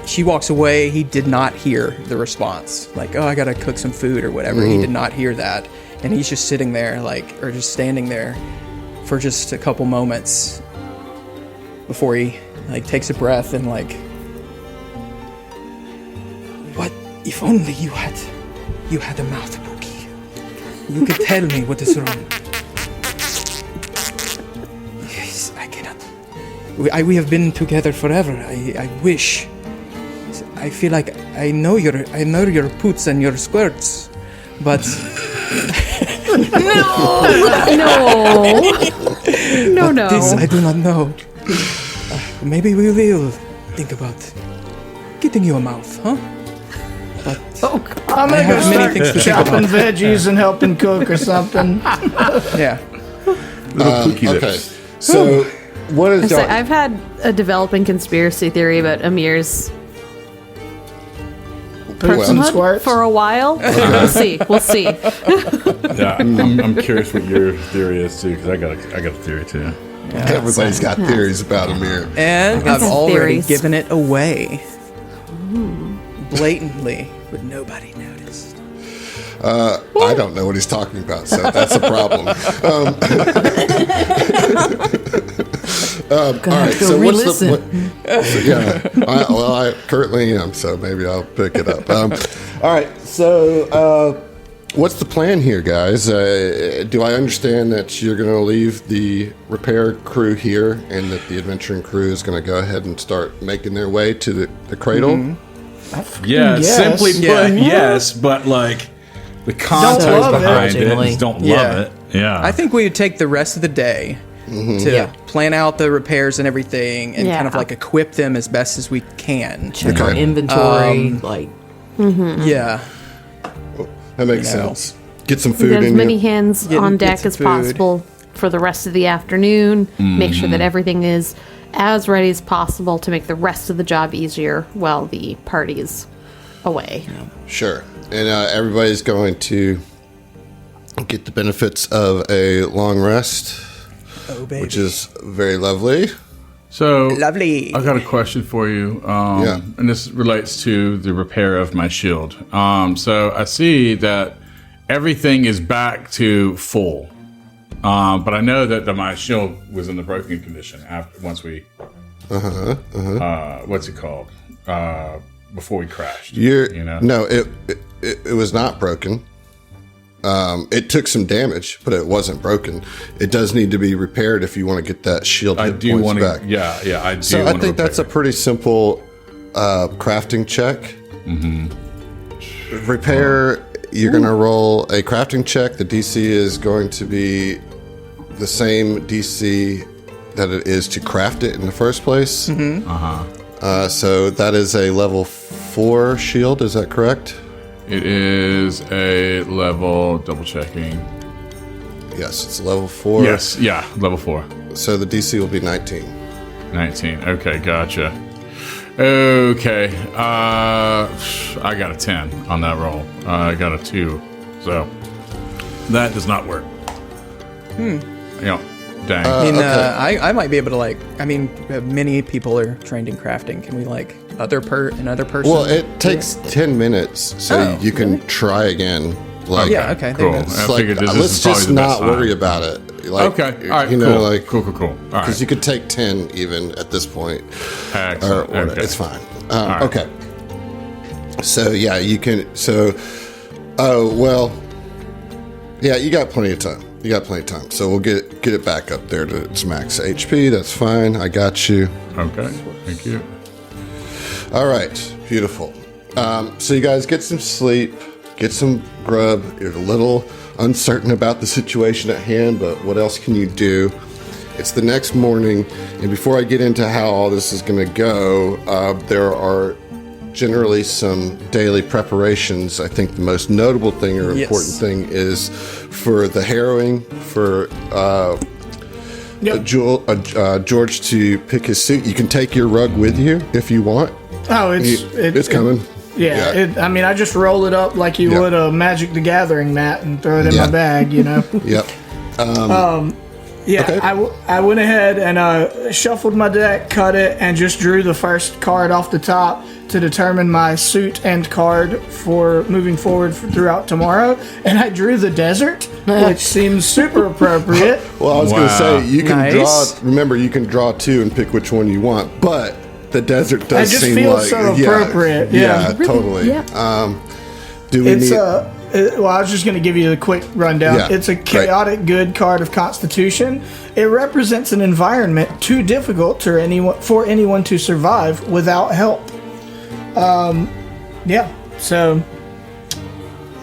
she walks away. He did not hear the response, like, oh, I gotta cook some food or whatever. He did not hear that, and he's just sitting there, like, or just standing there for just a couple moments before he like takes a breath and like, what if only you had a mouth, Pookie. You could tell me what is wrong. Yes, I cannot. We have been together forever. I wish. I feel like I know your poots and your squirts, but No. this I do not know. Maybe we will think about getting you a mouth, huh? But I'm gonna have go many start things to think chopping veggies and helping cook or something. yeah. Okay. So, what is So your... I've had a developing conspiracy theory about Amir's Poops and personhood squirts. for a while. We'll see. Yeah, I'm curious what your theory is too, because I got a theory too. Everybody's got theories about Amir. And I've have already theories. given it away. Blatantly, but nobody noticed. I don't know what he's talking about, so that's a problem. All right, go so what's re-listen. I currently am, so maybe I'll pick it up. All right, so what's the plan here, guys? Do I understand that you're going to leave the repair crew here and that the adventuring crew is going to go ahead and start making their way to the cradle? Yeah, Yes. simply put, Yeah. yes, but like the context love it. behind it Begrudgingly. is don't Yeah. love it. Yeah, I think we would take the rest of the day to Yeah. plan out the repairs and everything and kind of Yeah. like equip them as best as we can. Check our inventory. Like, Yeah. That makes You know. sense. Get some food Get as in many you. hands Get- on get deck some as food. possible for the rest of the afternoon. Make sure that everything is as ready as possible to make the rest of the job easier while the party is away. Sure. And everybody's going to get the benefits of a long rest, Oh, baby. which is very lovely. so. Lovely. I got a question for you, Yeah. and this relates to the repair of my shield. So I see that everything is back to full, but I know that my shield was in the broken condition once we. What's it called? Before we crashed. You know. No, it was not broken. It took some damage, but it wasn't broken. It does need to be repaired if you want to get that shield I hit do points want back. to. Yeah, I do. So I wanna think that's a repair. pretty simple crafting check. Repair, you're going to roll a crafting check. The DC is going to be the same DC that it is to craft it in the first place. So that is a level 4 shield, is that correct? It is a level. Double checking. Yes, it's a level 4. Yes, yeah, level 4. So the DC will be 19. 19. Okay, gotcha. Okay, I got a 10 on that roll. I got a 2, so that does not work. Yeah, dang. I mean, okay. I might be able to like. I mean, many people are trained in crafting. Can we like another person? Well, it takes 10 minutes, so you can try again. Like, yeah, okay. Cool. There you go. I like, figured this let's is probably just the best not worry time. about it. Like, Okay. All right. You Cool. know, like, Cool. All right. because you could take 10 even at this point. Excellent. Or Okay. It's fine. right. Okay. So, yeah, you can. So, oh, well, yeah, you got plenty of time. So we'll get it back up there to its max HP. That's fine. I got you. Okay. Thank you. All right. Beautiful. So you guys get some sleep, get some grub. You're a little uncertain about the situation at hand, but what else can you do? It's the next morning, and before I get into how all this is going to go, there are generally some daily preparations. I think the most notable thing or important thing is for the harrowing, for George to pick his suit. You can take your rug with you if you want. Oh, It's coming. Yeah. I just roll it up like you would a Magic the Gathering mat and throw it in my bag, you know? Yep. Yeah, Okay. I went ahead and shuffled my deck, cut it, and just drew the first card off the top to determine my suit and card for moving forward throughout tomorrow. And I drew the desert, which seems super appropriate. Well, I was going to say, you can Nice. draw. Remember, you can draw two and pick which one you want, but the desert does It just seem feels like so appropriate. Yeah. totally. Yeah. Do we It's need? well, I was just going to give you a quick rundown. Yeah, It's a chaotic good card of Constitution. It represents an environment too difficult for anyone to survive without help. So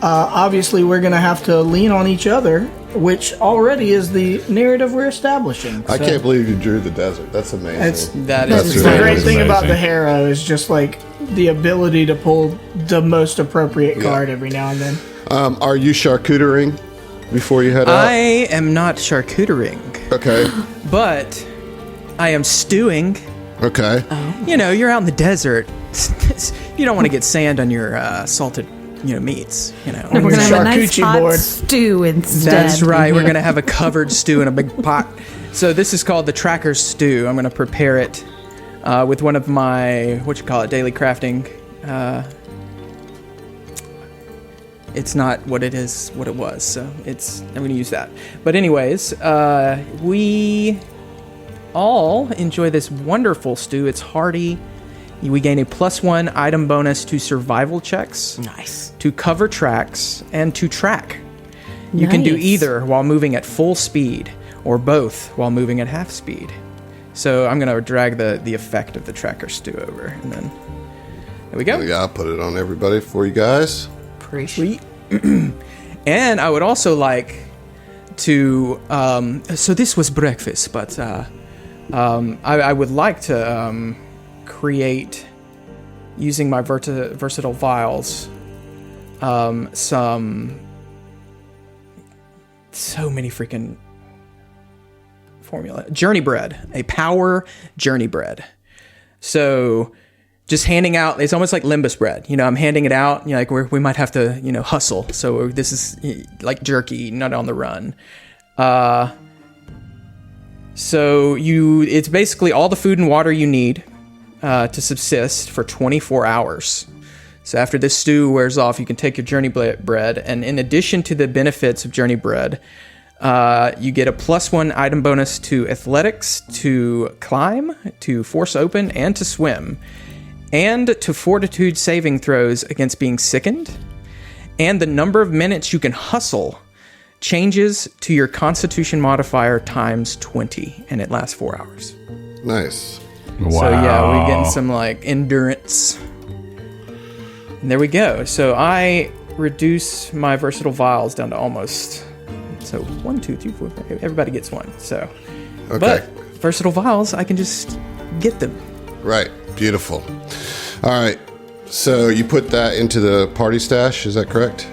obviously we're going to have to lean on each other, which already is the narrative we're establishing. I So can't believe you drew the desert. That's amazing. That That's is the really great thing about amazing. the Harrow is just like the ability to pull the most appropriate card every now and then. Are you charcutering before you head out? I am not charcutering, Okay. but I am stewing. Okay. You know, you're out in the desert. You don't want to get sand on your salted, meats. You know. We're gonna have a nice Charcuterie hot board. stew instead. That's right. We're gonna have a covered stew in a big pot. So this is called the Tracker Stew. I'm gonna prepare it with one of my daily crafting. It's not what it was. So I'm gonna use that. But anyways, we all enjoy this wonderful stew. It's hearty. We gain a +1 item bonus to survival checks. Nice. To cover tracks, and to track. You can do Nice. either while moving at full speed, or both while moving at half speed. So I'm going to drag the effect of the Tracker Stew over, and then there we go. Yeah, I'll put it on everybody for you guys. Appreciate. And I would also like to, so this was breakfast, but I would like to create, using my versatile vials, so many freaking formula. Journey bread, a power journey bread. So just handing out, it's almost like Limbus bread. I'm handing it out, like we might have to, hustle. So this is like jerky, not on the run. So it's basically all the food and water you need to subsist for 24 hours. So after this stew wears off, you can take your journey bread, and in addition to the benefits of journey bread, you get a +1 item bonus to athletics, to climb, to force open, and to swim, and to fortitude saving throws against being sickened. And the number of minutes you can hustle changes to your Constitution modifier times 20, and it lasts 4 hours. Nice. Wow. So yeah, we're getting some endurance. And there we go. So I reduce my versatile vials down to almost. So 1, 2, 3, 4, 5. Everybody gets one. So, Okay. but versatile vials, I can just get them. Right. Beautiful. All right. So you put that into the party stash. Is that correct?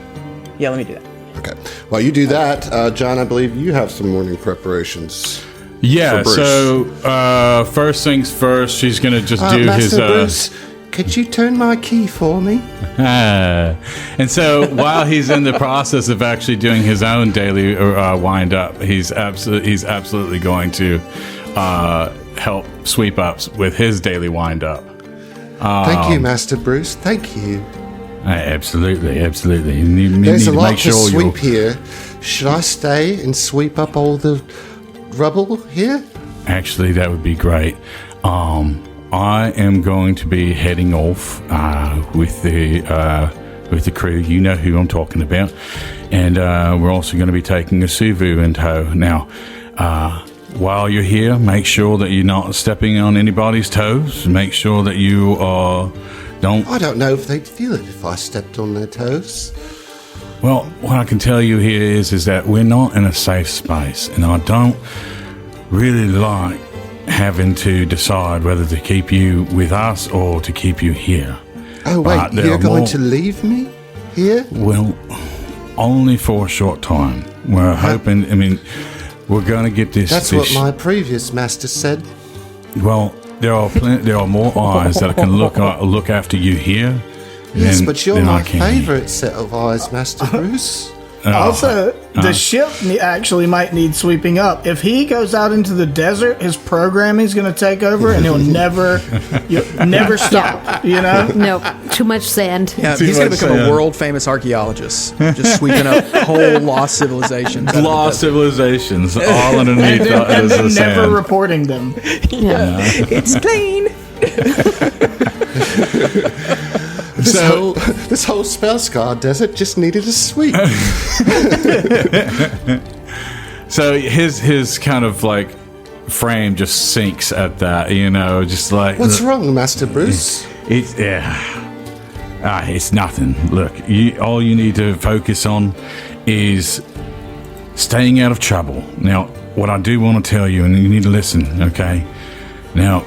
Yeah, let me do that. Okay. While you do that, John, I believe you have some morning preparations. Yeah, for Bruce. so first things first, she's going to just do Master his... Bruce, could you turn my key for me? And so while he's in the process of actually doing his own daily wind up, he's absolutely going to help sweep up with his daily wind up. Thank you, Master Bruce. Thank you. Absolutely. There's a lot to sweep here. Should I stay and sweep up all the rubble here? Actually, that would be great. I am going to be heading off with the crew. You know who I'm talking about. And we're also going to be taking a Suvu in tow. Now, while you're here, make sure that you're not stepping on anybody's toes. Make sure that you don't... I don't know if they'd feel it if I stepped on their toes. Well, what I can tell you here is that we're not in a safe space, and I don't really like having to decide whether to keep you with us or to keep you here. Oh, wait, you're going to leave me here? Well, only for a short time. We're hoping, we're going to get this... That's what my previous master said. Well, there are more eyes that can look after you here. Yes, but you're my favourite set of eyes, Master Bruce. Also, the ship actually might need sweeping up. If he goes out into the desert, his programming is going to take over, and he'll never stop. You know? Nope, too much sand. Yeah, he's going to become a world-famous archaeologist, just sweeping up whole lost civilizations. Lost civilizations, all underneath and then the never sand. reporting them. Yeah, it's clean. This whole Spellscar desert just needed a sweep. So his kind of like frame just sinks at that, just like... What's wrong, Master Bruce? It's nothing. Look, all you need to focus on is staying out of trouble. Now, what I do want to tell you, and you need to listen, okay? Now,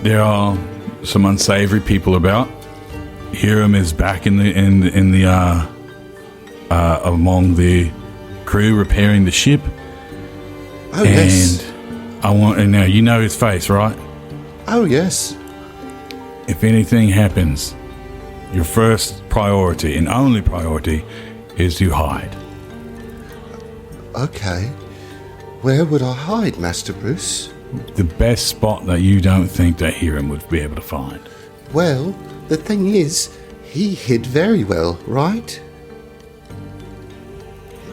there are some unsavory people about. Hiram is back in the among the crew repairing the ship. Oh, yes. And now you know his face, right? Oh, yes. If anything happens, your first priority and only priority is to hide. Okay. Where would I hide, Master Bruce? The best spot that you don't think that Hiram would be able to find. Well, the thing is, he hid very well, right?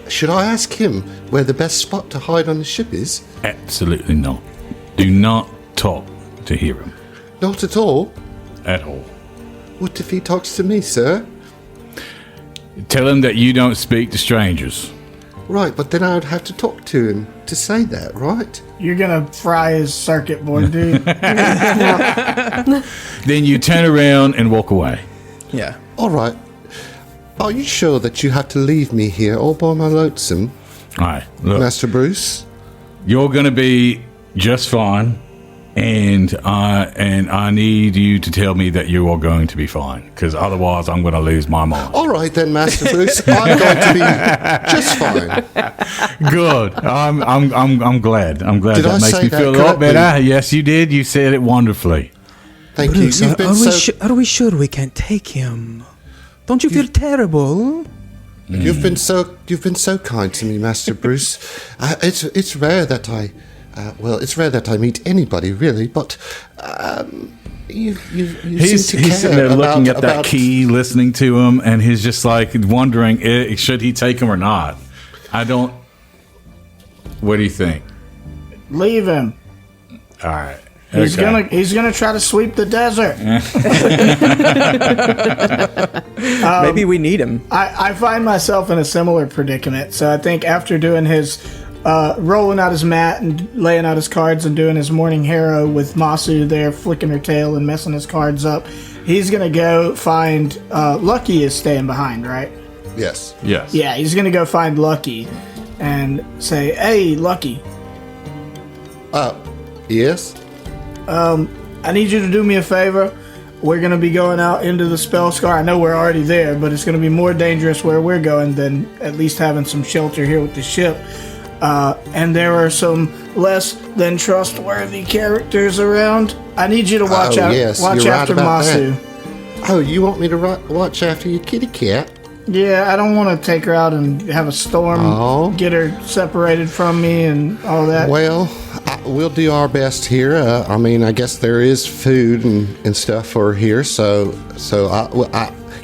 Should I ask him where the best spot to hide on the ship is? Absolutely not. Do not talk to Hiram. Not at all? At all. What if he talks to me, sir? Tell him that you don't speak to strangers. Right, but then I would have to talk to him to say that, right? You're going to fry his circuit board, dude. Then you turn around and walk away. Yeah. All right. Are you sure that you have to leave me here all by my lonesome, All right, look, Master Bruce? you're going to be just fine, and I need you to tell me that you are going to be fine, because otherwise I'm going to lose my mind. All right then, Master Bruce. I'm going to be just fine. Good. I'm glad. I'm glad. Did That I makes say me that feel a lot correctly? better. Yes, you did. You said it wonderfully. Thank Bruce, you. You've been are we sure we can take him? Don't you feel terrible? You've been so kind to me, Master Bruce. It's rare that I meet anybody really, but you He's seem to care sitting there looking at that about key, listening to him, and he's just like wondering, should he take him or not? I don't. What do you think? Leave him. All right. He's Okay. gonna try to sweep the desert. Maybe we need him. I find myself in a similar predicament. So I think after doing his rolling out his mat and laying out his cards and doing his morning harrow with Masu there flicking her tail and messing his cards up, he's gonna go find Lucky is staying behind, right? Yes. Yes. Yeah, he's gonna go find Lucky and say, "Hey, Lucky, Yes. I need you to do me a favor. We're going to be going out into the Spellscar. I know we're already there, but it's going to be more dangerous where we're going than at least having some shelter here with the ship. And there are some less than trustworthy characters around. I need you to watch out. Yes, watch you're right after about Masu. that. Oh, you want me to watch after your kitty cat? Yeah, I don't want to take her out and have a storm, Oh. get her separated from me and all that. Well, we'll do our best here. I mean, I guess there is food and stuff for here. So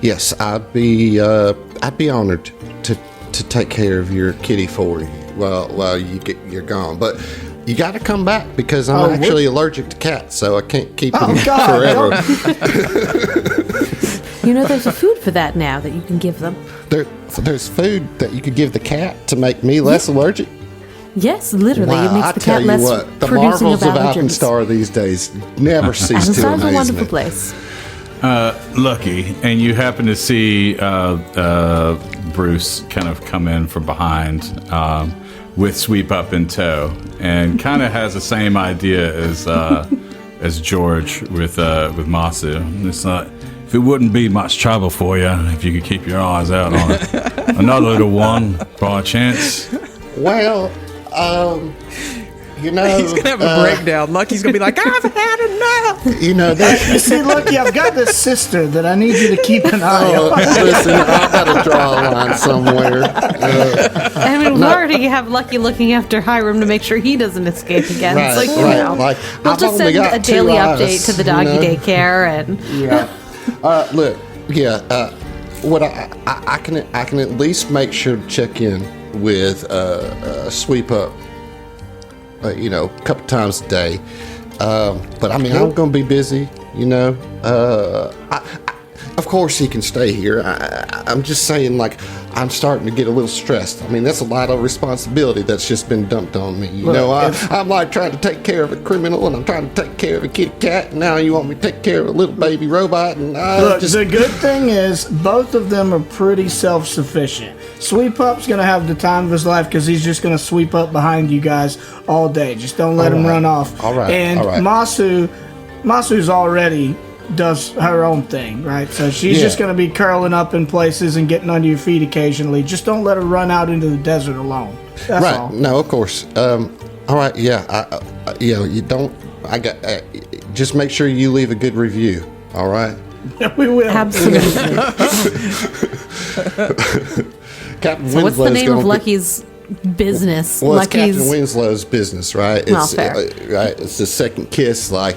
yes, I'd be honored to take care of your kitty for you while you're gone. But you got to come back because I'm actually allergic to cats, so I can't keep them forever. You know, there's a food for that now that you can give them. There's food that you could give the cat to make me less allergic. Yes, literally. Wow, it makes I the tell cat you less what, the producing marvels of of allergens. Alkenstar these days never cease to Sounds a amaze wonderful me. place. Lucky, and you happen to see Bruce kind of come in from behind with Sweep Up in tow, and kind of has the same idea as George with Masu. And it's not. If it wouldn't be much trouble for you if you could keep your eyes out on it. Another little one, by chance. Well, you know, He's gonna have a breakdown. Lucky's gonna be like, I've had enough. you know, You see, Lucky, I've got this sister that I need you to keep an eye on. listen, I gotta draw a line somewhere. I mean, we already have Lucky looking after Hiram to make sure he doesn't escape again. Right, It's like, you right. know, Like, we'll I've just only send got a 2 daily eyes, update to the doggy daycare and Yeah. Look, yeah. What I can at least make sure to check in with Sweep Up. A couple times a day. But I mean, I'm going to be busy. Of course, he can stay here. I'm just saying, like, I'm starting to get a little stressed. I mean, that's a lot of responsibility that's just been dumped on me. I'm like trying to take care of a criminal, and I'm trying to take care of a kitty cat, and now you want me to take care of a little baby robot, and Look, the good thing is both of them are pretty self-sufficient. Sweep Up's going to have the time of his life because he's just going to sweep up behind you guys all day. Just don't let him run off. All right. And all right. Masu's already does her own thing, right? So she's just going to be curling up in places and getting under your feet occasionally. Just don't let her run out into the desert alone. That's Right. all. No, of course. All right. Yeah. You don't. Just make sure you leave a good review. All right. We will. absolutely. Captain So what's the Winslow's name gonna of be- Lucky's business? Well, it's Captain Lucky's. Winslow's business, right? Well, It's fair. right. It's the second kiss, like.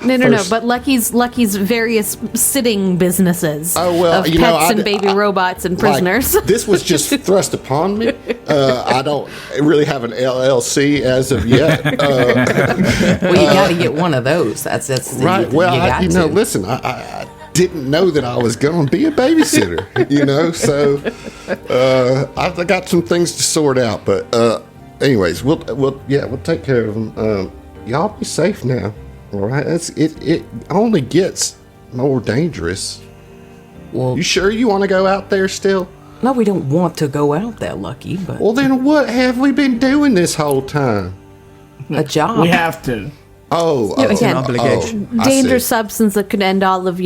No, first- but Lucky's various sitting businesses Oh, well, of you pets know, and baby robots and prisoners. Like, this was just thrust upon me. I don't really have an LLC as of yet. Well, you got to get one of those. That's Right. You, Well, you got to. listen, I didn't know that I was going to be a babysitter, so I got some things to sort out. But anyways, we'll take care of them. Y'all be safe now. All right. It only gets more dangerous. Well, You sure you want to go out there still? no, we don't want to go out there, Lucky, but Well, then what have we been doing this whole time? a job. We have to. Again, obligation. I danger see. substance that could end all of,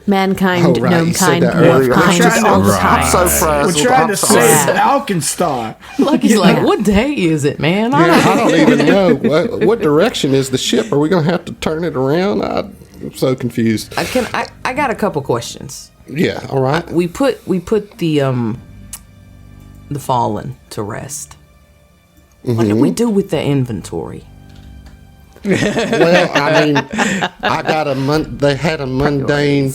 mankind, Oh, right, gnome you said kind, that dwarf earlier. kind, We're trying all to- the Right. time. I'm so frazzled. We're trying to sorry. save Yeah. Alkenstar. Lucky's like, what day is it, man? Yeah, I don't even know what direction is the ship. Are we going to have to turn it around? I'm so confused. I got a couple questions. Yeah, all right. We put the fallen to rest. What did we do with the inventory? Well, I mean, I got they had a mundane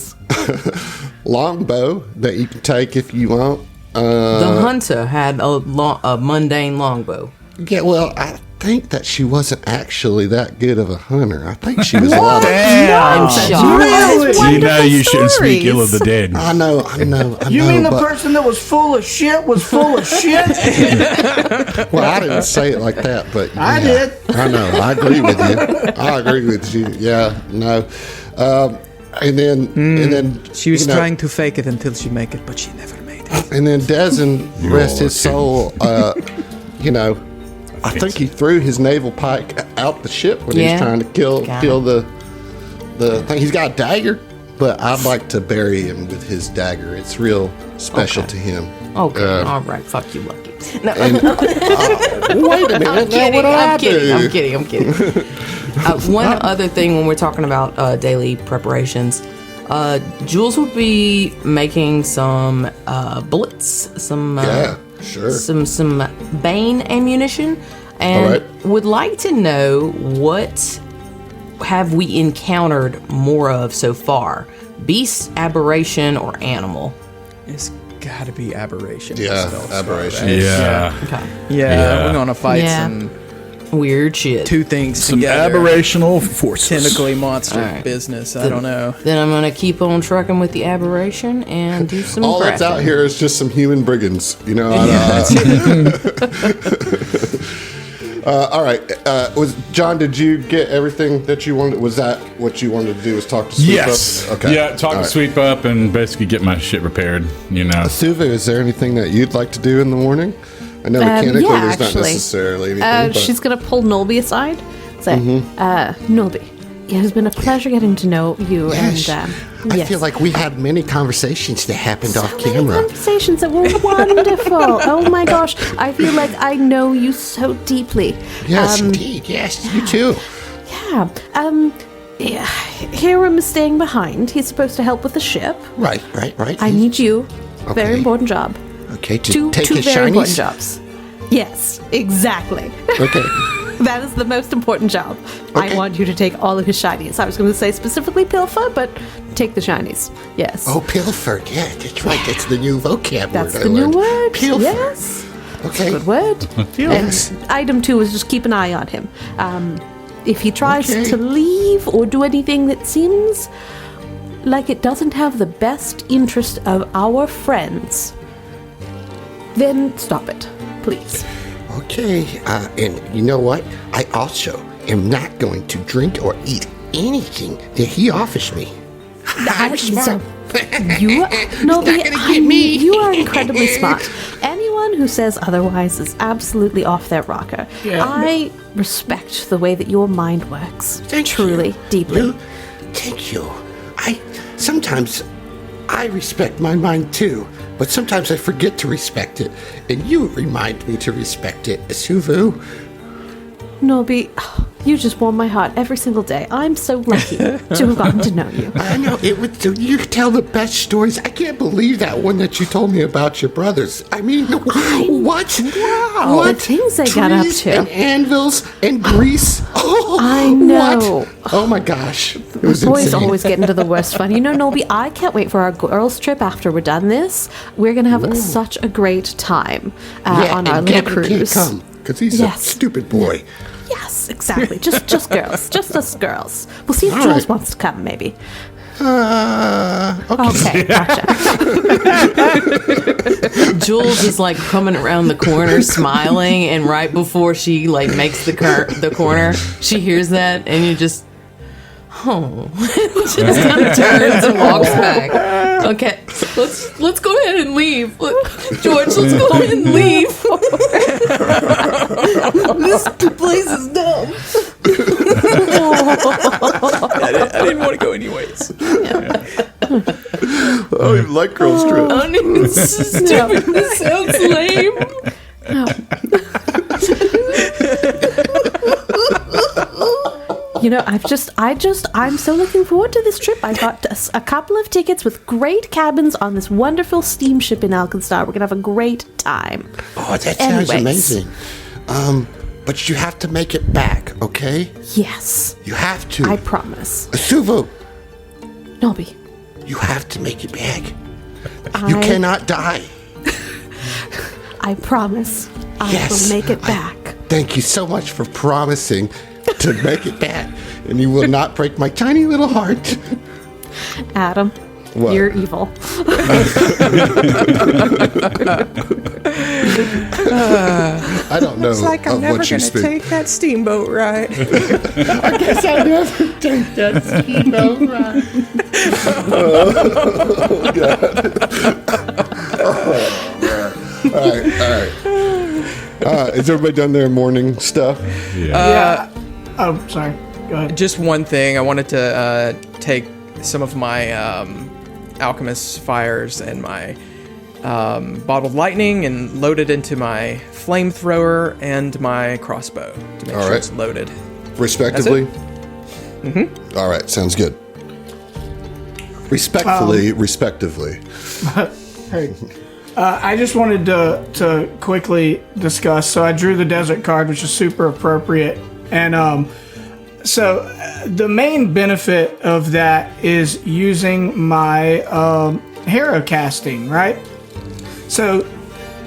longbow that you can take if you want. The hunter had a mundane longbow. Yeah, well, I think that she wasn't actually that good of a hunter. I think she was a lot of... I'm shocked. Really? You know you shouldn't speak ill of the stories. dead. I know. You mean the but- person that was full of shit was full of shit? Well, I didn't say it like that, but I yeah. did. I know. I agree with you. Yeah, no. And then She was you know, trying to fake it until she make it, but she never made it. And then Dezen, rest his soul, I think he threw his naval pike out the ship when he was Yeah. trying to kill Got the thing. He's got a dagger, but I'd like to bury him with his dagger. It's real special to him. Okay, all right. Fuck you, Lucky. No, And, wait a minute. I'm Now kidding. what do I I'm do? kidding. I'm kidding. One other thing when we're talking about daily preparations, Jules would be making some bullets, some Yeah, sure. some Bane ammunition, and All right. would like to know what have we encountered more of so far? Beast, aberration, or animal? It's gotta be aberration. Yeah, Spell aberration. right? Yeah. Okay. Yeah, we're gonna fight Yeah. some Weird shit. two things Some together. aberrational forces. Tentacly monster Alright. business. I don't know. Then I'm gonna keep on trucking with the aberration and do some All that's out crafting. here is just some human brigands, you know. All right, was John? Did you get everything that you wanted? Was that what you wanted to do? Was talk to Sweep Yes. Up? Okay. Yeah, talk All to right. Sweep Up and basically get my shit repaired, you know. Suva, is there anything that you'd like to do in the morning? I know mechanically yeah, there's not actually. necessarily anything. But She's going to pull Nolby aside. Say, Nolby, it has been a pleasure getting to know you. Yes. And I yes. feel like we had many conversations that happened off So many camera. conversations that were wonderful. Oh my gosh, I feel like I know you so deeply. Yes, indeed. Yes, you too. Yeah. Hiram is staying behind. He's supposed to help with the ship. Right. I need you. Very Okay. important job. Okay, to Two take his very important shinies. jobs. Yes, exactly. Okay. That is the most important job. I Okay. want you to take all of his shinies. I was going to say specifically Pilfer, but take the shinies. Yes. Oh, Pilfer. Yeah, that's right. That's the new vocab That's word. the I new learned. word. Pilfer. Yes. Okay. Good word. Yes. And item 2 is just keep an eye on him. If he tries Okay. to leave or do anything that seems like it doesn't have the best interest of our friends, then stop it, please. Okay. And you know what? I also am not going to drink or eat anything that he offers me. I'm smart. You are, no, not gonna get me. You are incredibly smart. Anyone who says otherwise is absolutely off their rocker. Yeah. I respect the way that your mind works. Thank truly, you. deeply. Well, thank you. Sometimes I respect my mind too, but sometimes I forget to respect it, and you remind me to respect it, Asuvu. Nobi, you just warm my heart every single day. I'm so lucky to have gotten to know you. I know it would. You tell the best stories. I can't believe that one that you told me about your brothers. I mean, what? Wow! What The things they got up Trees to. and anvils and grease. Oh, I know. What? Oh my gosh! It was Boys insane. always get into the worst fun. You know, Nobi, I can't wait for our girls' trip after we're done this. We're going to have such a great time Yeah, on our and little Gavin cruise. can't come because he's Yes. a stupid boy. Yes, exactly. Just girls. Just us girls. We'll see if All Jules right. wants to come, maybe. Okay. Okay, gotcha. Jules is like coming around the corner smiling, and right before she like makes the corner, she hears that, and you just just kind of turns and walks back. Okay, let's go ahead and leave. George, let's go ahead and leave. This place is dumb. I didn't want to go anyways. Oh, you like girls trip. I don't even stupid. This sounds lame. You know, I'm so looking forward to this trip. I got a couple of tickets with great cabins on this wonderful steamship in Alkenstar. We're gonna have a great time. Oh, that sounds Anyways. amazing. But you have to make it back, okay? Yes, You have to. I promise. Asuvu, Nobi, you have to make it back. You cannot die. I promise. I Yes, will make it back. Thank you so much for promising to make it back, and you will not break my tiny little heart. Adam, What? you're evil. I don't know It's like I'm of never what you going to speak. take that steamboat ride. I guess I'll never take that steamboat ride. All right. Is everybody done their morning stuff? Oh, sorry. Go ahead. Just one thing. I wanted to take some of my alchemist fires and my bottled lightning and load it into my flamethrower and my crossbow to make All sure right. it's loaded. Respectively? Mm-hmm. All right, sounds good. Respectively, respectively. Hey. I just wanted to quickly discuss. So I drew the desert card, which is super appropriate. And so the main benefit of that is using my hero casting, right? So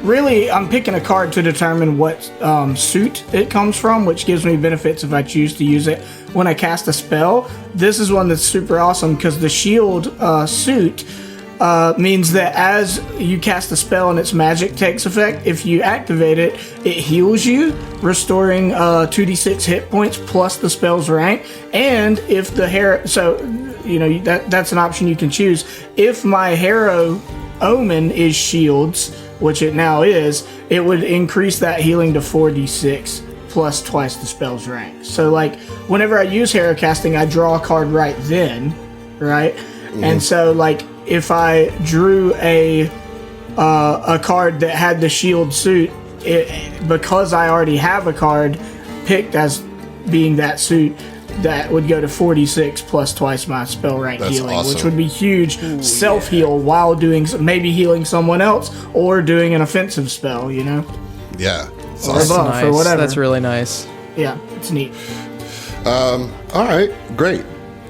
really, I'm picking a card to determine what suit it comes from, which gives me benefits if I choose to use it when I cast a spell. This is one that's super awesome because the shield suit means that as you cast a spell and its magic takes effect, if you activate it, it heals you, restoring 2d6 hit points plus the spell's rank. And if the hero, so you know that's an option you can choose. If my hero omen is shields, which it now is, it would increase that healing to 4d6 plus twice the spell's rank. So like whenever I use hero casting, I draw a card right then, right? Mm-hmm. And so like if I drew a card that had the shield suit, because I already have a card picked as being that suit, that would go to 46 plus twice my spell rank. That's healing, awesome. Which would be huge. Self heal while doing maybe healing someone else or doing an offensive spell, you know? Yeah. Or a buff nice. or whatever. That's really nice. Yeah, it's neat. All right, great.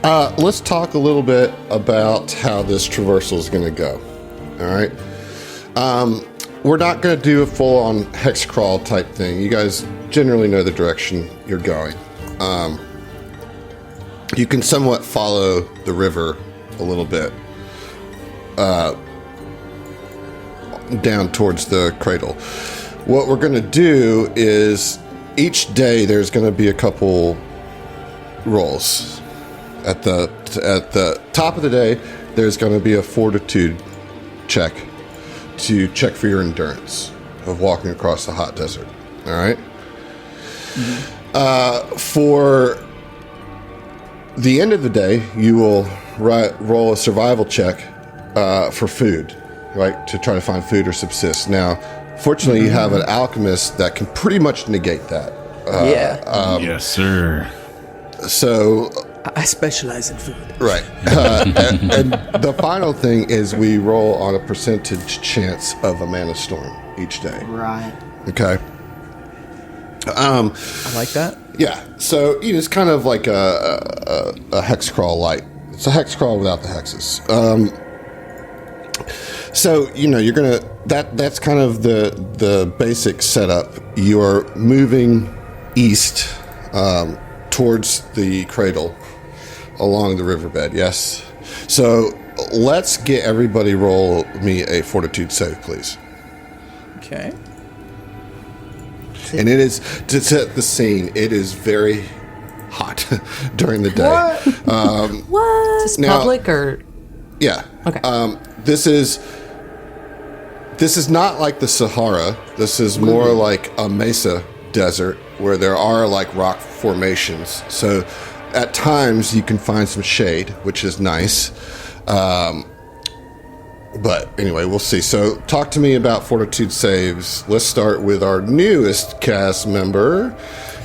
Let's talk a little bit about how this traversal is going to go. All right. We're not going to do a full-on hex crawl type thing. You guys generally know the direction you're going. You can somewhat follow the river a little bit down towards the cradle. What we're going to do is each day there's going to be a couple rolls. At the top of the day, there's going to be a fortitude check to check for your endurance of walking across the hot desert. All right? Mm-hmm. For the end of the day, you will roll a survival check for food, right? To try to find food or subsist. Now, fortunately, you have an alchemist that can pretty much negate that. Yes, sir. So I specialize in food. Right. And the final thing is we roll on a percentage chance of a mana storm each day. Right. Okay. I like that. Yeah. So it's kind of like a hex crawl light. It's a hex crawl without the hexes. So you're gonna that's kind of the basic setup. You're moving east towards the cradle along the riverbed. Yes. So let's get everybody roll me a fortitude save, please. Okay. And it is, to set the scene, it is very hot during the day. What? Is this public or? Yeah. Okay. This is not like the Sahara. This is more like a mesa desert where there are like rock formations. So at times you can find some shade, which is nice. But anyway, we'll see. So talk to me about fortitude saves. Let's start with our newest cast member.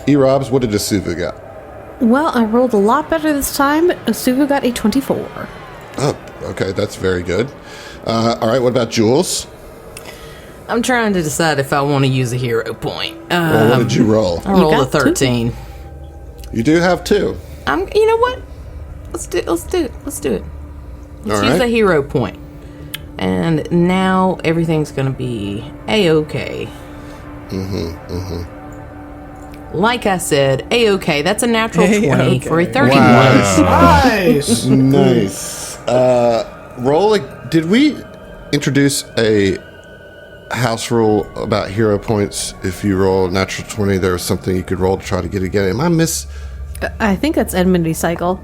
E-Robs, what did Asuvu get? Well, I rolled a lot better this time. Asuvu got a 24. Oh, okay. That's very good. All right. What about Jules? I'm trying to decide if I want to use a hero point. Well, what did you roll? I rolled a 13. You do have 2. You know what? Let's do it. Let's use a hero point. And now everything's going to be A-okay. Like I said, A-okay. That's a natural 20 for a 31. Wow. Nice. Nice. Did we introduce a house rule about hero points? If you roll a natural 20, there was something you could roll to try to get again. Am I I think that's Edmundy cycle.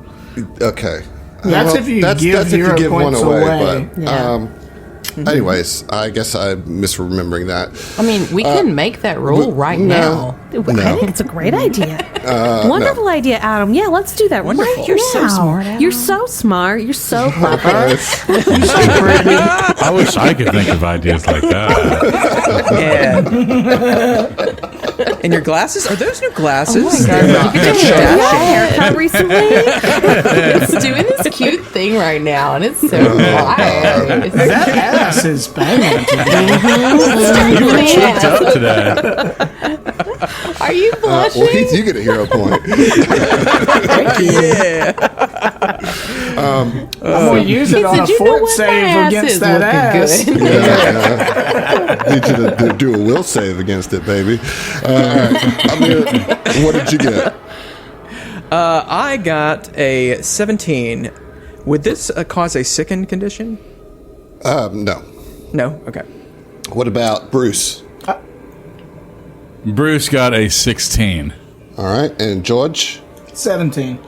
Okay. That's if you give hero points one away. But, yeah. Anyways, I guess I'm misremembering that. I mean, we can make that rule right now. I think it's a great idea. Wonderful idea, Adam. Yeah, let's do that Wonderful. right You're now. so smart, Adam. You're so smart. You're so clever. I wish I could think of ideas like that. Yeah. And your glasses? Are those new glasses? Oh my God. They're Did you get a haircut recently? It's doing this cute thing right now, and it's so quiet. That ass is banging today. You were cheeked up today. Are you blushing? Well, Heath, you get a hero point. Yeah. I'm gonna use it on a Did you know fort what? My save ass against is that looking ass. good. Need you to do a will save against it, baby. All right. What did you get? I got a 17. Would this cause a sickened condition? No. No? Okay. What about Bruce? Bruce got a 16. All right. And George? 17.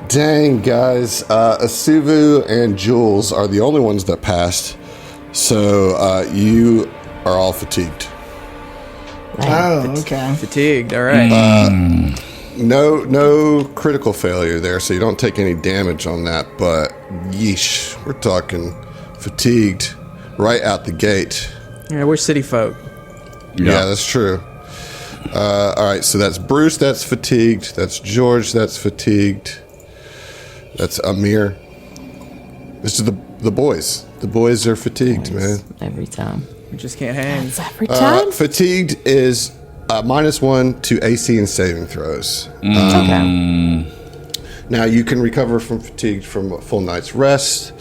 Dang, guys. Asuvu and Jules are the only ones that passed. So you are all fatigued. Oh, okay. Fatigued. All right. No critical failure there, so you don't take any damage on that. But yeesh, we're talking fatigued right out the gate. Yeah, we're city folk. Yeah, that's true. All right, so that's Bruce, that's fatigued. That's George, that's fatigued. That's Amir. This is the boys. The boys are fatigued, man. Every time. We just can't hang. It's every time. Fatigued is -1 to AC and saving throws. Okay. Now, you can recover from fatigue from a full night's rest.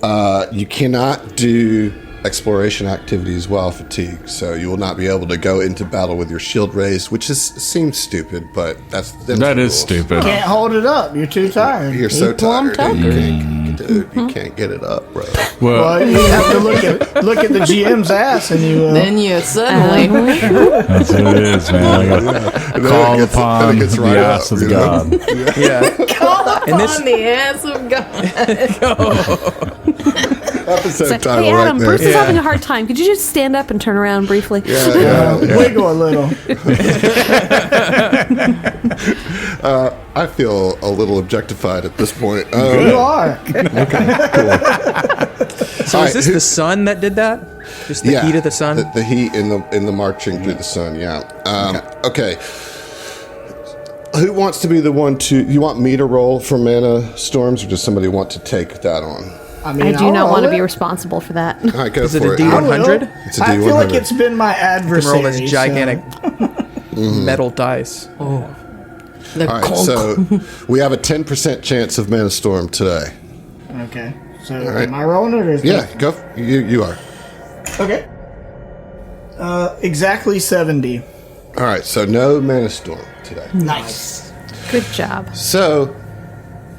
You cannot do exploration activities while fatigued, so you will not be able to go into battle with your shield raised, which seems stupid, but that's the That is rules. stupid. Can't hold it up. You're too tired. You're so plum tired. tucker. You can't get it up, bro. Well, Well, you have to look at the GM's ass, and you. Then you suddenly. that's what it is, man. I gotta call upon gets the right ass up, of you know? God. Yeah. And this- on the ass of God. Episode It's like, title hey, Adam, right there. Bruce is having a hard time. Could you just stand up and turn around briefly? Wiggle a little. I feel a little objectified at this point. You are. So is this the sun that did that? Just the heat of the sun? The heat in the marching through the sun. Yeah. Okay. Who wants to be the one to? You want me to roll for mana storms, or does somebody want to take that on? I mean, I do I'll not roll want to it. be responsible for that. All right, go Is it for a it. D100? It's a I D100. feel like it's been my You can adversary. roll this gigantic metal dice. The All right, conch. so we have a 10% chance of mana storm today. Okay. So right. am I rolling it or is Yeah, that- go. You are. Okay. Exactly 70. All right, so no mana storm today. Nice. Good job. So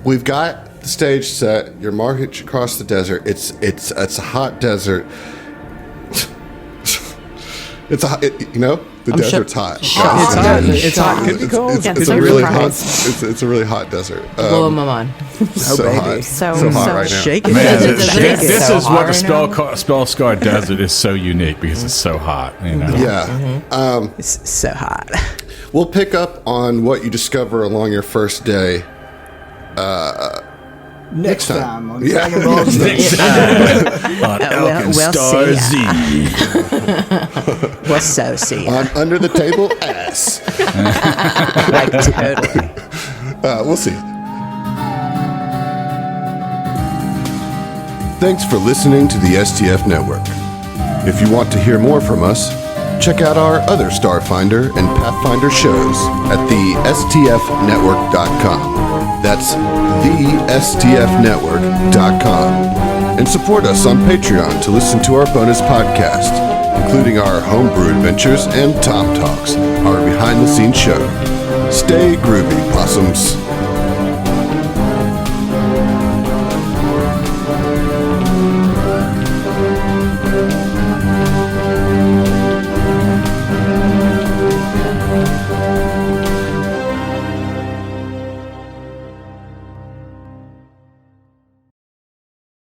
we've got the stage set. Your march across the desert. It's a hot desert. The desert's hot. It's hot. It's hot. Could be cold. It's, Yeah, it's so a really surprised. hot. It's a really hot desert. Blowing my mind. So baby. hot. So hot so right now. Shake it. Man, It's this so is hot what the right now. spell scar desert is so unique because it's so hot. You know? Yeah. It's so hot. We'll pick up on what you discover along your first day. Next time on Yeah. Dragon Ball Z. On Elkin we'll Star see Z. We'll so see. On under the table ass. Like, totally. We'll see. Thanks for listening to the STF Network. If you want to hear more from us, check out our other Starfinder and Pathfinder shows at thestfnetwork.com. That's thestfnetwork.com. And support us on Patreon to listen to our bonus podcast, including our homebrew adventures and Tom Talks, our behind-the-scenes show. Stay groovy, possums.